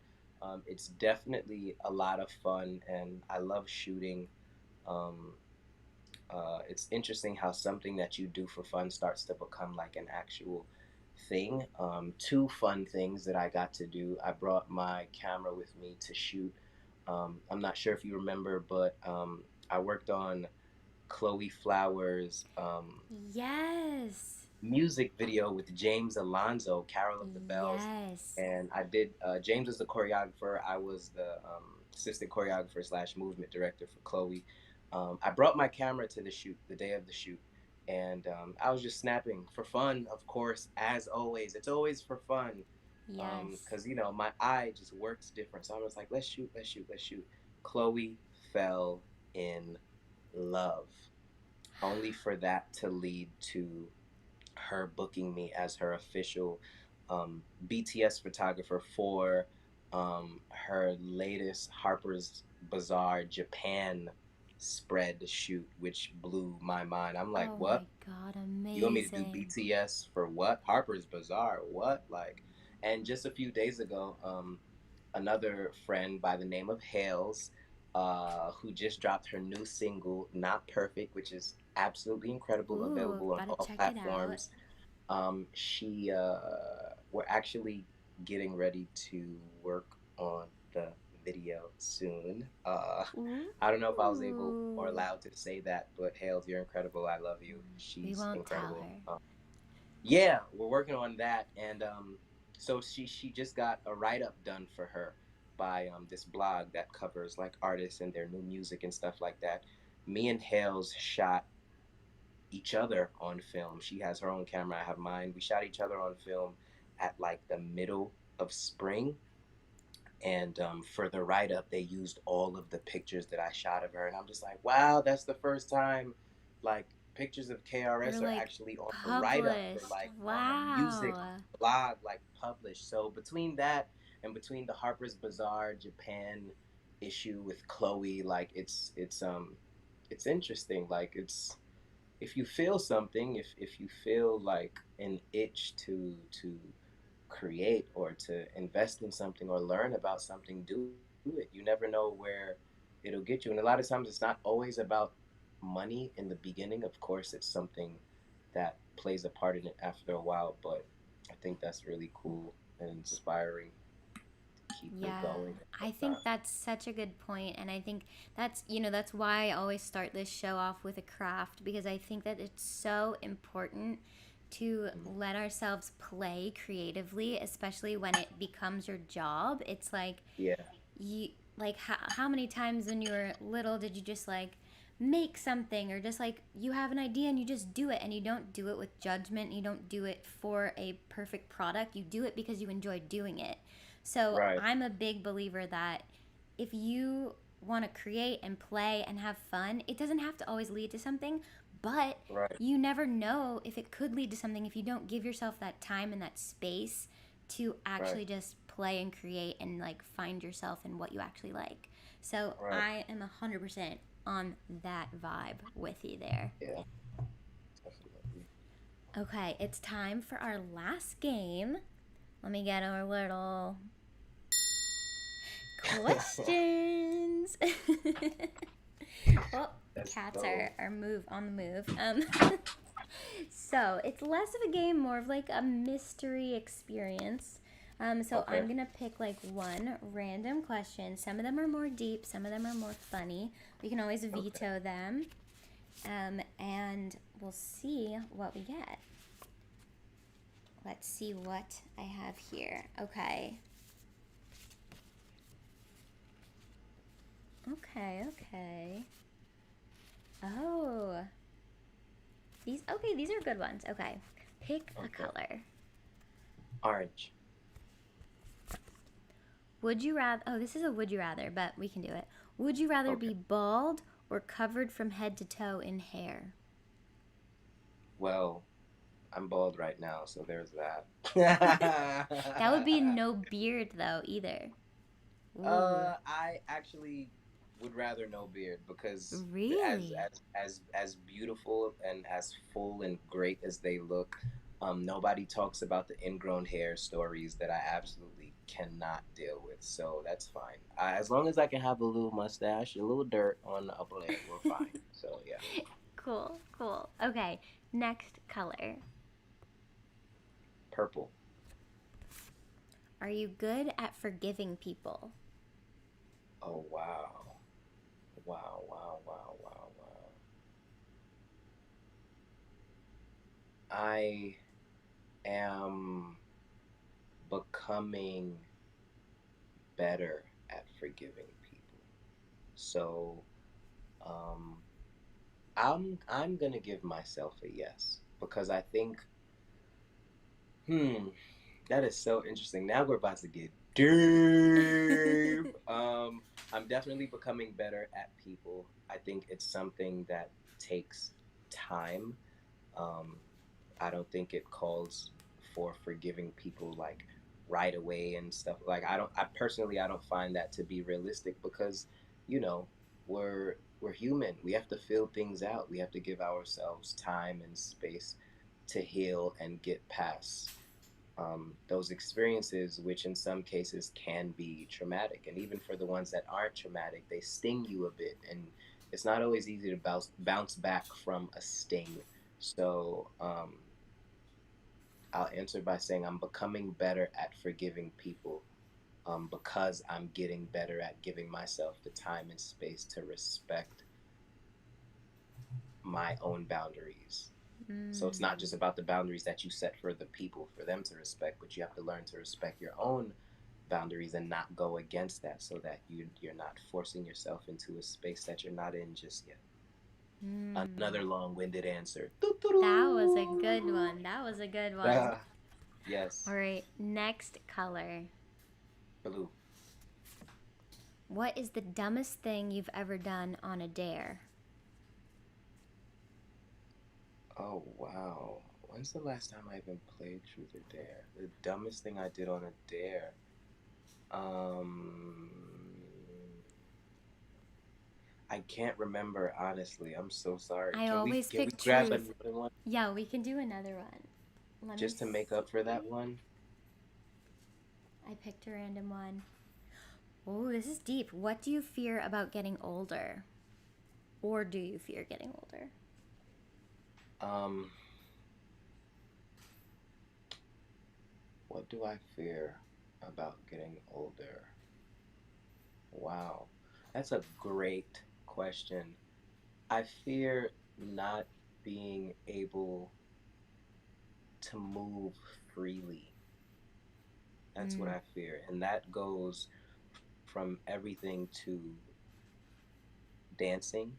it's definitely a lot of fun, and I love shooting. Um, it's interesting how something that you do for fun starts to become like an actual thing. Two fun things that I got to do. I brought my camera with me to shoot. I'm not sure if you remember, but I worked on Chloe Flowers' Yes. music video with James Alonso, Carol of the Bells. Yes. And I did, James was the choreographer. I was the assistant choreographer slash movement director for Chloe. I brought my camera to the shoot, the day of the shoot. And I was just snapping for fun, of course, as always. It's always for fun. Yes. Because, my eye just works different. So I was like, let's shoot, let's shoot, let's shoot. Chloe fell in love, only for that to lead to her booking me as her official BTS photographer for her latest Harper's Bazaar Japan spread shoot, which blew my mind. I'm like, Oh my what? god, You want me to do amazing. BTS for what? Harper's Bazaar? What? Like, and just a few days ago, another friend by the name of Hales, who just dropped her new single, Not Perfect, which is absolutely incredible, Ooh, available on gotta all check it out. platforms. She We're actually getting ready to work on the video soon. I don't know if I was able or Ooh. allowed to say that, but Hales, you're incredible. I love you. We She's won't tell incredible. her. Yeah, we're working on that, and so she just got a write up done for her by this blog that covers like artists and their new music and stuff like that. Me and Hales shot each other on film. She has her own camera, I have mine. We shot each other on film at like the middle of spring, and for the write up, they used all of the pictures that I shot of her, and I'm just like, wow, that's the first time like pictures of They're KRS are like actually on the write up for published. like on a music Wow. blog like published. So between that and between the Harper's Bazaar Japan issue with Chloe, like it's interesting. Like it's if you feel something, if you feel like an itch to create or to invest in something or learn about something, do it. You never know where it'll get you. And a lot of times it's not always about money in the beginning. Of course, it's something that plays a part in it after a while, but I think that's really cool and inspiring to keep me Yeah, going I think sometimes. that's such a good point, and I think that's why I always start this show off with a craft because I think that it's so important to Mm. let ourselves play creatively, especially when it becomes your job. It's like Yeah, you like how many times when you were little did you just like make something or just like you have an idea and you just do it and you don't do it with judgment, you don't do it for a perfect product, you do it because you enjoy doing it. So Right. I'm a big believer that if you want to create and play and have fun, it doesn't have to always lead to something, but Right. you never know if it could lead to something if you don't give yourself that time and that space to Right. actually just play and create and like find yourself in what you actually like. So Right. I am 100% on that vibe with you there. Yeah. Definitely. Okay, it's time for our last game. Let me get our little questions. Well, Let's cats go. are move on the move. So it's less of a game, more of like a mystery experience. So Okay. I'm gonna pick like one random question. Some of them are more deep, some of them are more funny. We can always Okay. veto them, and we'll see what we get. Let's see what I have here. Okay. Okay. Oh, these are good ones. Okay. Pick a Okay. color. Orange. Would you rather? Oh, this is a would you rather, but we can do it. Would you rather Okay. be bald or covered from head to toe in hair? Well, I'm bald right now, so there's that. That would be no beard though either. Ooh, I actually would rather no beard because really? as beautiful and as full and great as they look, nobody talks about the ingrown hair stories that I absolutely cannot deal with. So that's fine. As long as I can have a little mustache, a little dirt on the upper lip, we're fine. So yeah, Cool. Okay, next color. purple. Are you good at forgiving people? Oh wow, wow. I am becoming better at forgiving people. So um, I'm gonna give myself a yes because I think hmm that is so interesting. Now we're about to get deep. I'm definitely becoming better at people. I think it's something that takes time. Um, I don't think it calls for forgiving people like right away and stuff. Like I personally I don't find that to be realistic because, you know, we're human. We have to feel things out. We have to give ourselves time and space to heal and get past those experiences, which in some cases can be traumatic. And even for the ones that aren't traumatic, they sting you a bit. And it's not always easy to bounce back from a sting. So I'll answer by saying I'm becoming better at forgiving people because I'm getting better at giving myself the time and space to respect my own boundaries. So it's not Mm. just about the boundaries that you set for the people for them to respect, but you have to learn to respect your own boundaries and not go against that so that you're not forcing yourself into a space that you're not in just yet. Mm. Another long-winded answer. That was a good one. That was a good one. Ah, yes, All right, next color. blue. What is the dumbest thing you've ever done on a dare? Oh wow. When's the last time I even played Truth or Dare? The dumbest thing I did on a dare. Um I can't remember honestly. I'm so sorry. I always Can we pick grab truth. another one Yeah, we can do another one. Let me just to make up for that see. one? I picked a random one. Oh, this is deep. What do you fear about getting older? Or do you fear getting older? Um what do I fear about getting older? Wow. That's a great question. I fear not being able to move freely. That's what Mm. I fear. And that goes from everything to dancing,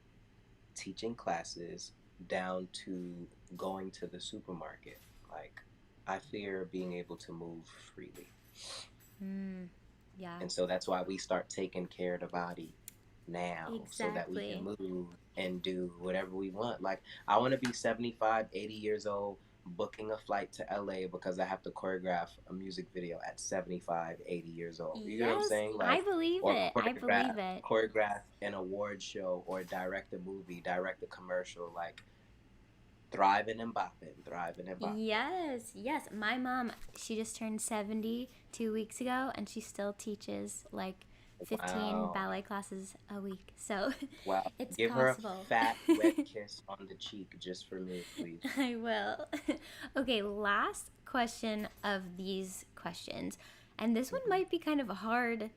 teaching classes, down to going to the supermarket. Like, I fear being able to move freely. Mm, yeah, And so that's why we start taking care of the body now so that we can exactly. move and do whatever we want. Like, I want to be 75, 80 years old, booking a flight to LA because I have to choreograph a music video at 75, 80 years old. You get what I'm Yes, saying? I Like, believe or it. I believe it. choreograph an award show or direct a movie, direct a commercial, like thriving and bopping, thriving and bopping. Yes, yes. My mom, she just turned 70 2 weeks ago, and she still teaches like 15 Wow. ballet classes a week. So Wow. it's Give her a possible. fat, wet kiss on the cheek just for me, please. I will. Okay, last question of these questions. And this one Hmm. might be kind of hard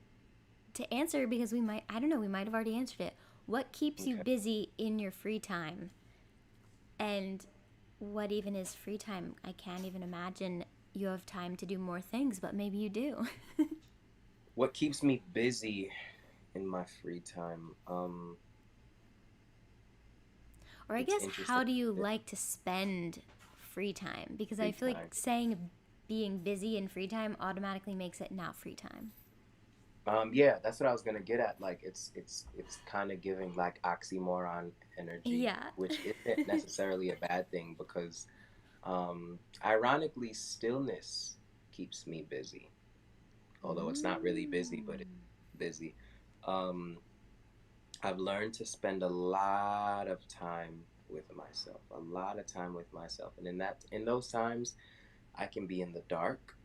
to answer because I don't know, we might have already answered it. What keeps you Okay. busy in your free time? And what even is free time? I can't even imagine you have time to do more things, but maybe you do. What keeps me busy in my free time? Or I It's guess, interesting. how do you like to spend free time? Because I Free feel like time. saying being busy in free time automatically makes it not free time. Yeah, that's what I was gonna get at. Like, it's kind of giving like oxymoron energy, Yeah. which isn't necessarily a bad thing because, ironically, stillness keeps me busy. Although it's not really busy, but it's Mm. busy. Um, I've learned to spend a lot of time with myself, a lot of time with myself, and in those times, I can be in the dark.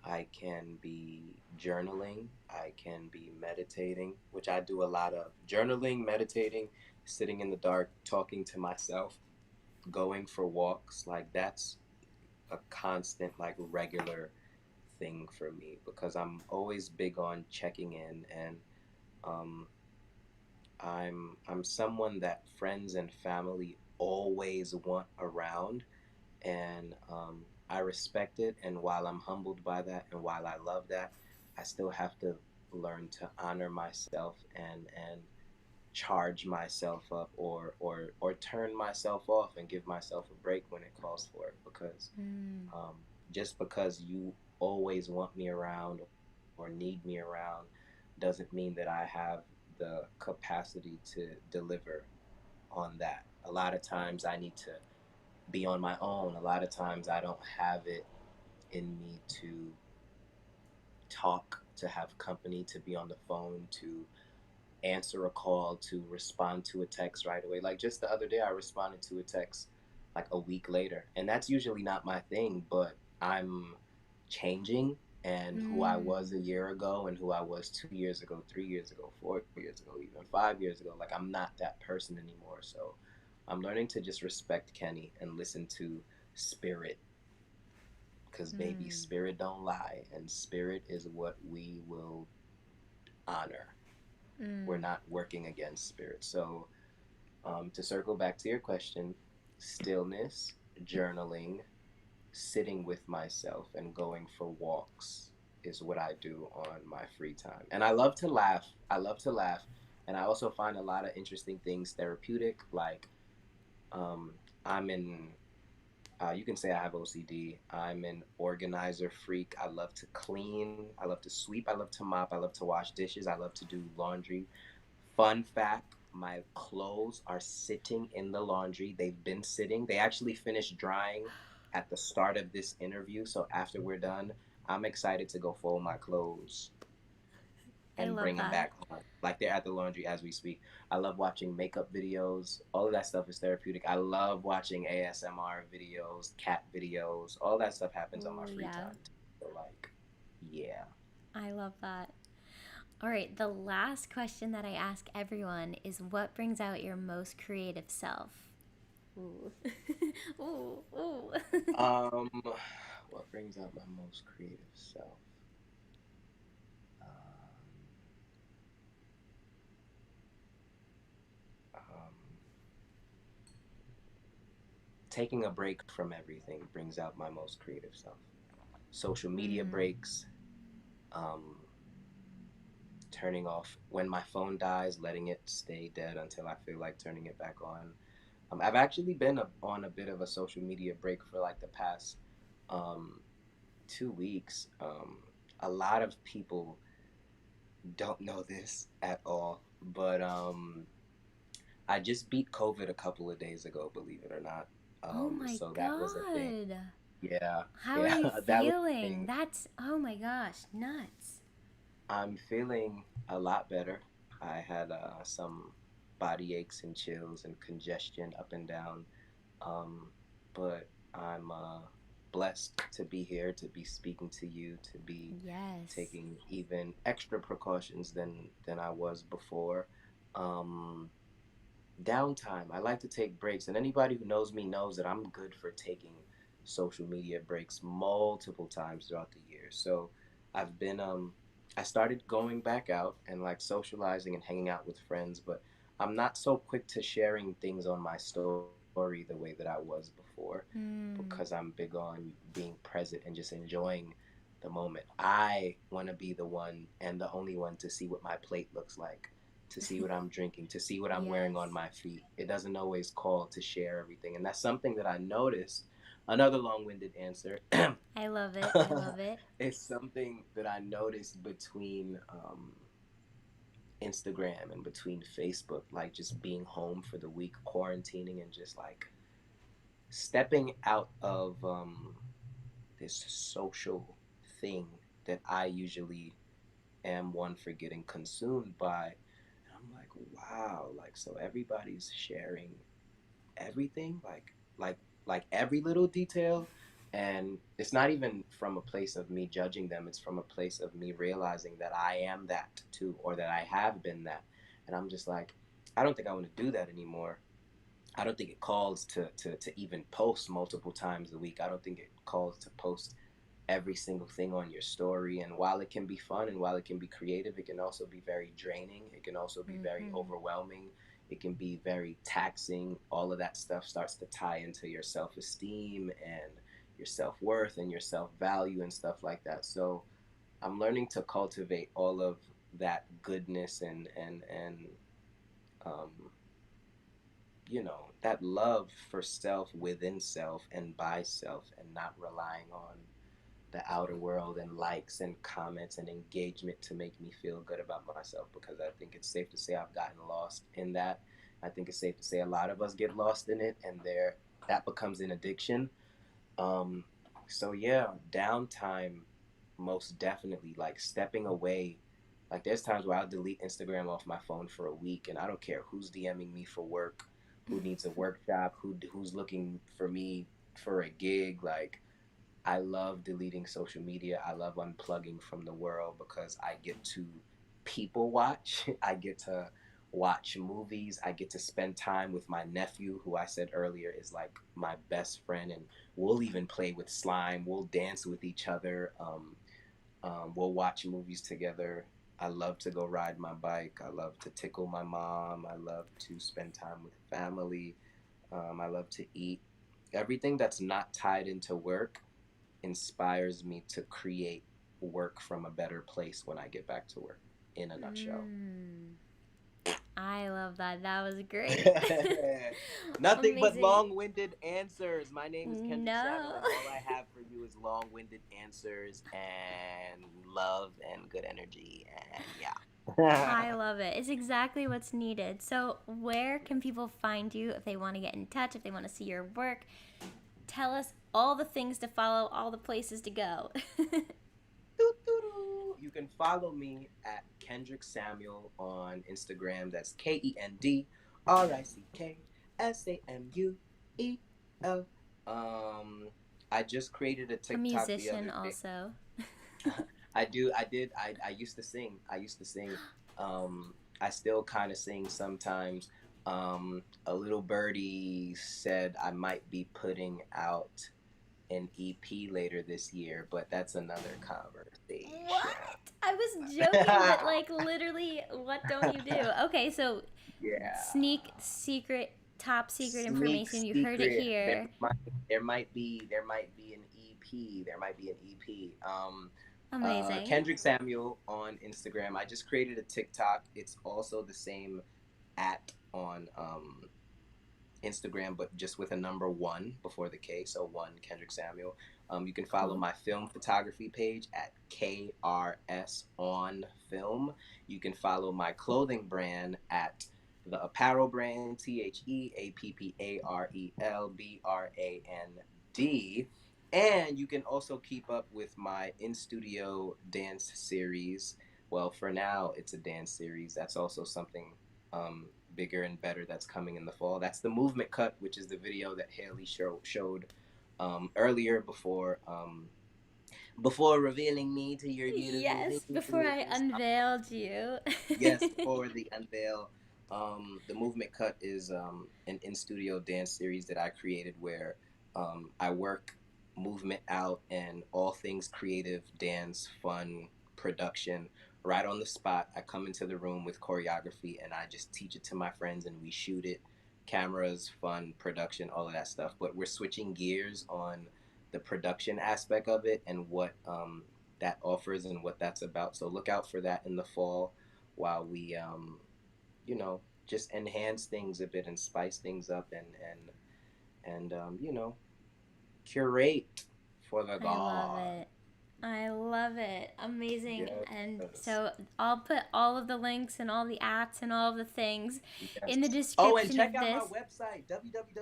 I can be journaling. I can be meditating, which I do a lot of journaling, meditating, sitting in the dark, talking to myself, going for walks. Like, that's a constant, like, regular thing for me because I'm always big on checking in, and um, I'm someone that friends and family always want around, and I respect it. And while I'm humbled by that, and while I love that, I still have to learn to honor myself and charge myself up, or turn myself off and give myself a break when it calls for it. Because Mm. um, just because you always want me around or need me around doesn't mean that I have the capacity to deliver on that. A lot of times I need to be on my own. A lot of times I don't have it in me to talk, to have company, to be on the phone, to answer a call, to respond to a text right away. Like, just the other day, I responded to a text like a week later. And that's usually not my thing, but I'm changing. And who I was a Mm. year ago, and who I was 2 years ago, 3 years ago, 4 years ago, even 5 years ago, like, I'm not that person anymore. So I'm learning to just respect Kenny and listen to spirit, because baby, Mm. spirit don't lie, and spirit is what we will honor. We're Mm. not working against spirit. So, to circle back to your question, stillness, journaling, sitting with myself, and going for walks is what I do on my free time. And I love to laugh. I love to laugh. And I also find a lot of interesting things therapeutic. Like, um, I'm in, you can say I have OCD. I'm an organizer freak. I love to clean. I love to sweep. I love to mop. I love to wash dishes. I love to do laundry. Fun fact, my clothes are sitting in the laundry. They've been sitting. They actually finished drying at the start of this interview. So after we're done, I'm excited to go fold my clothes I and love bring them that. back home. Like, they're at the laundry as we speak. I love watching makeup videos. All of that stuff is therapeutic. I love watching ASMR videos, cat videos. All that stuff happens on my Oh, free yeah. time. So, like, yeah. I love that. All right, the last question that I ask everyone is, what brings out your most creative self? Ooh. Ooh, ooh. Um, what brings out my most creative self? Um, Taking a break from everything brings out my most creative self. Social media Mm. breaks, um, turning off when my phone dies, letting it stay dead until I feel like turning it back on. I've actually been on a bit of a social media break for like the past um, 2 weeks. a lot of people don't know this at all, but I just beat COVID a couple of days ago, believe it or not. Oh my So that was a thing. God. Yeah, How are yeah, you that was a feeling? thing. That's, oh my gosh, nuts. I'm feeling a lot better. I had some body aches and chills and congestion up and down. Um, but I'm blessed to be here, to be speaking to you, to be Yes. taking even extra precautions than I was before. Um, Downtime. I like to take breaks, and anybody who knows me knows that I'm good for taking social media breaks multiple times throughout the year. So I've been I started going back out and like socializing and hanging out with friends, but I'm not so quick to sharing things on my story the way that I was before because I'm Hmm. big on being present and just enjoying the moment. I want to be the one and the only one to see what my plate looks like, to see what I'm drinking, to see what I'm wearing Yes. on my feet. It doesn't always call to share everything. And that's something that I noticed. Another long winded answer. I love it. I love it. It's something that I noticed between Instagram and between Facebook, like just being home for the week, quarantining, and just like stepping out of this social thing that I usually am one for getting consumed by. And I'm like, wow, like so everybody's sharing everything, like every little detail. And it's not even from a place of me judging them, it's from a place of me realizing that I am that too, or that I have been that. And I'm just like, I don't think I want to do that anymore. I don't think it calls to even post multiple times a week. I don't think it calls to post every single thing on your story. And while it can be fun and while it can be creative, it can also be very draining. It can also be very Mm-hmm. overwhelming. It can be very taxing. All of that stuff starts to tie into your self esteem and your self worth and your self value and stuff like that. So I'm learning to cultivate all of that goodness and um, that love for self within self and by self, and not relying on the outer world and likes and comments and engagement to make me feel good about myself, because I think it's safe to say I've gotten lost in that. I think it's safe to say a lot of us get lost in it, and there that becomes an addiction. Um, so yeah, downtime, most definitely, like stepping away. Like there's times where I'll delete Instagram off my phone for a week, and I don't care who's DMing me for work, who needs a workshop, who's looking for me for a gig. Like I love deleting social media. I love unplugging from the world because I get to people watch. I get to watch movies. I get to spend time with my nephew, who I said earlier is like my best friend. And we'll even play with slime. We'll dance with each other. We'll watch movies together. I love to go ride my bike. I love to tickle my mom. I love to spend time with family. I love to eat. Everything that's not tied into work inspires me to create work from a better place when I get back to work, in a nutshell. Mm. I love that. That was great. Nothing but Amazing. long winded answers. My name is Kendrick Samuel, No. and all I have for you is long winded answers and love and good energy. And yeah. I love it. It's exactly what's needed. So, where can people find you if they want to get in touch, if they want to see your work? Tell us all the things to follow, all the places to go. You can follow me at Kendrick Samuel on Instagram. That's KendrickSamuel. I just created a A TikTok the musician, other day. also. I do. I did. I used to sing. I used to sing. I still kind of sing sometimes. A little birdie said I might be putting out an EP later this year, but that's another What? conversation. I was joking, but like literally, what don't you do? Okay, so Yeah. sneak secret, top secret Sneak information. You heard it secret. here. There might be an EP. There might be an EP. Amazing. Kendrick Samuel on Instagram. I just created a TikTok. It's also the same at on Instagram, but just with a number one before the K, so one Kendrick Samuel. You can follow Cool. my film photography page at KRS on Film. You can follow my clothing brand at the apparel brand TheApparelBrand. And you can also keep up with my in studio dance series. Well, for now, it's a dance series. That's also something bigger and better that's coming in the fall. That's the movement cut, which is the video that Haley showed earlier before revealing me to your beautiful Yes, before I viewers. unveiled you. Yes, before the unveil. The movement cut is an in studio dance series that I created where I work movement out and all things creative, dance, fun, production right on the spot. I come into the room with choreography and I just teach it to my friends and we shoot it. Cameras, fun, production, all of that stuff. But we're switching gears on the production aspect of it and what that offers and what that's about. So look out for that in the fall while we just enhance things a bit and spice things up and curate for the I love god. it. I love it. Amazing. And Yes. so I'll put all of the links and all the apps and all of the things in the Yes. Oh, and description check of out my this. website,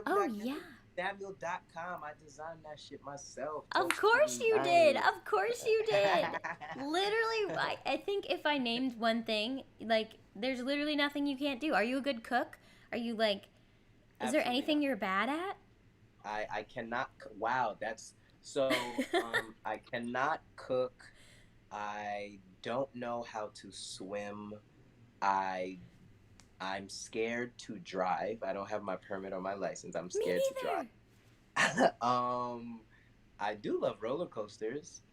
Oh, yeah. www.kendricksamuel.com. I designed that shit myself. Of Talk to course me you did. nice. Of course you did. Literally, I think if I named one thing, like, there's literally nothing you can't do. Are you a good cook? Are you like, is there Absolutely anything not. you're bad at? I cannot. Wow, that's so. I cannot cook. I don't know how to swim. I I'm scared to drive. I don't have my permit or my license. I'm Me scared to drive. neither. um, I do love roller coasters.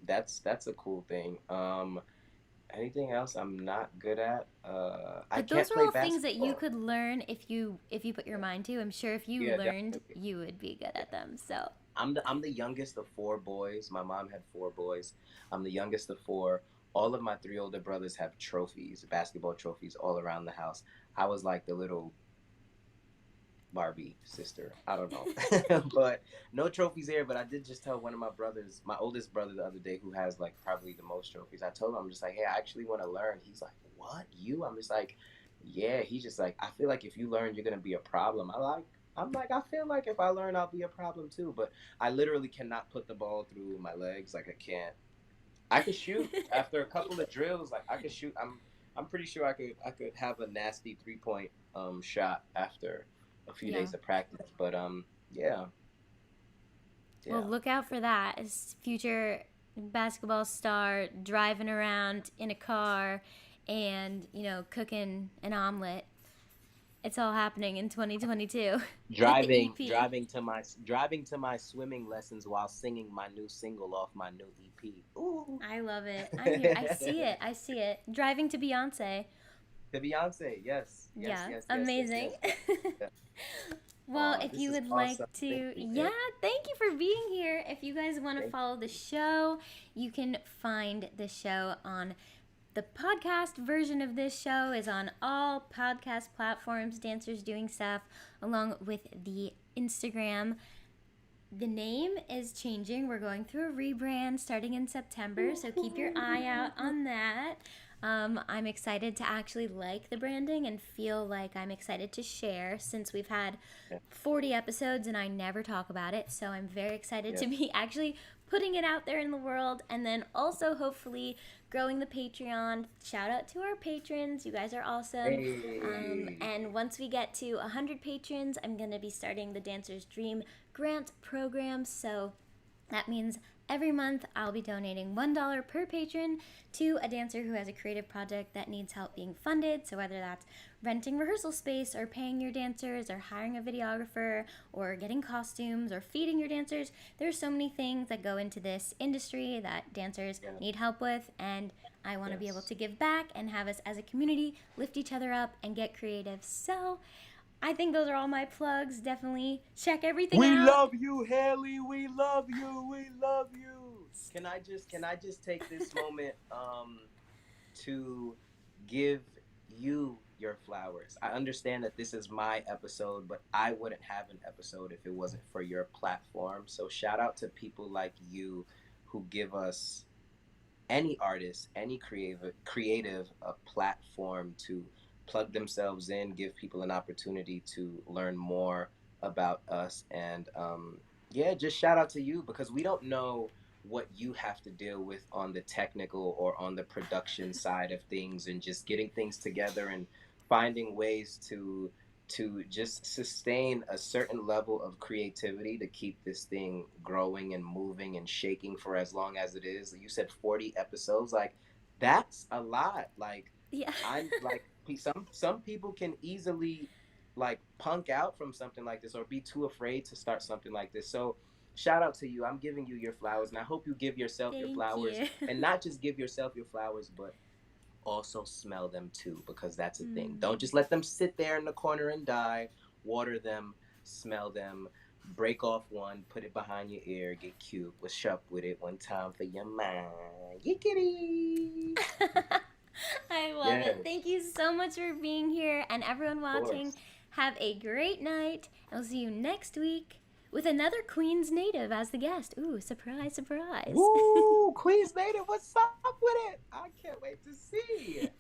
That's a cool thing. Anything else I'm not good at? I But those can't are play all things that you basketball. could learn if you put your Yeah, mind to. I'm sure if you yeah, learned, definitely. you would be good Yeah. at them. So, I'm the youngest of four boys. My mom had four boys. I'm the youngest of four. All of my three older brothers have trophies, basketball trophies all around the house. I was like the little Barbie sister. I don't know. But no trophies here. But I did just tell one of my brothers, my oldest brother, the other day, who has like probably the most trophies. I told him, I'm just like, hey, I actually want to learn. He's like, what? You? I'm just like, yeah. He's just like, I feel like if you learn, you're gonna be a problem. I'm like, I feel like if I learn, I'll be a problem too. But I literally cannot put the ball through my legs. Like I can't. I could shoot after a couple of drills. Like I could shoot. I'm pretty sure I could have a nasty 3 point shot after a few yeah. days of practice. But yeah, Well, yeah. look out for that. As future basketball star driving around in a car and, cooking an omelet. It's all happening in 2022 with the Driving EP. driving to my swimming lessons while singing my new single off my new EP. Ooh. I love it. I'm here. I see it. I see it. Driving to Beyonce. To Beyonce, yes, yes, Yeah, yes, yes, yes, amazing. yes, yes. Yes. Well, if This you is would like awesome. Thank to, you, yeah, Haley. thank you for being here. If you guys want to Thank follow the show, you can find the show on the podcast version of this show is on all podcast platforms, Dancers Doing Stuff, along with the Instagram. The name is changing. We're going through a rebrand starting in September, so keep your eye out you. on that. I'm excited to actually like the branding and feel like I'm excited to share since we've had Yeah, 40 episodes and I never talk about it. So I'm very excited yeah. to be actually putting it out there in the world and then also hopefully growing the Patreon. Shout out to our patrons. You guys are awesome. Hey. And once we get to 100 patrons, I'm going to be starting the Dancer's Dream Grant program. So that means every month I'll be donating $1 per patron to a dancer who has a creative project that needs help being funded. So whether that's renting rehearsal space or paying your dancers or hiring a videographer or getting costumes or feeding your dancers, there's so many things that go into this industry that dancers Yeah. need help with, and I want to be able Yes. to give back and have us as a community lift each other up and get creative. So I think those are all my plugs. Definitely check everything We out. love you, Haley. We love you. We love you. Can I just take this moment to give you your flowers. I understand that this is my episode, but I wouldn't have an episode if it wasn't for your platform. So shout out to people like you who give us, any artist, any creative a platform to plug themselves in, give people an opportunity to learn more about us, and yeah, just shout out to you because we don't know what you have to deal with on the technical or on the production side of things, and just getting things together and finding ways to just sustain a certain level of creativity to keep this thing growing and moving and shaking for as long as it is. You said 40 episodes, like that's a lot. Like Yeah. I'm like some people can easily like punk out from something like this or be too afraid to start something like this. So shout out to you. I'm giving you your flowers, and I hope you give yourself your Thank flowers, you. and not just give yourself your flowers, but also smell them too, because that's a thing. Don't Mm. just let them sit there in the corner and die. Water them, smell them, break off one, put it behind your ear, get cute, what's up with it, one time for your mind. Yickety! I love it. Yes, Thank you so much for being here. And everyone of watching, course. have a great night. I'll see you next week with another Queens native as the guest. Ooh, surprise, surprise. Woo! Queen's Native, what's up with it? I can't wait to see.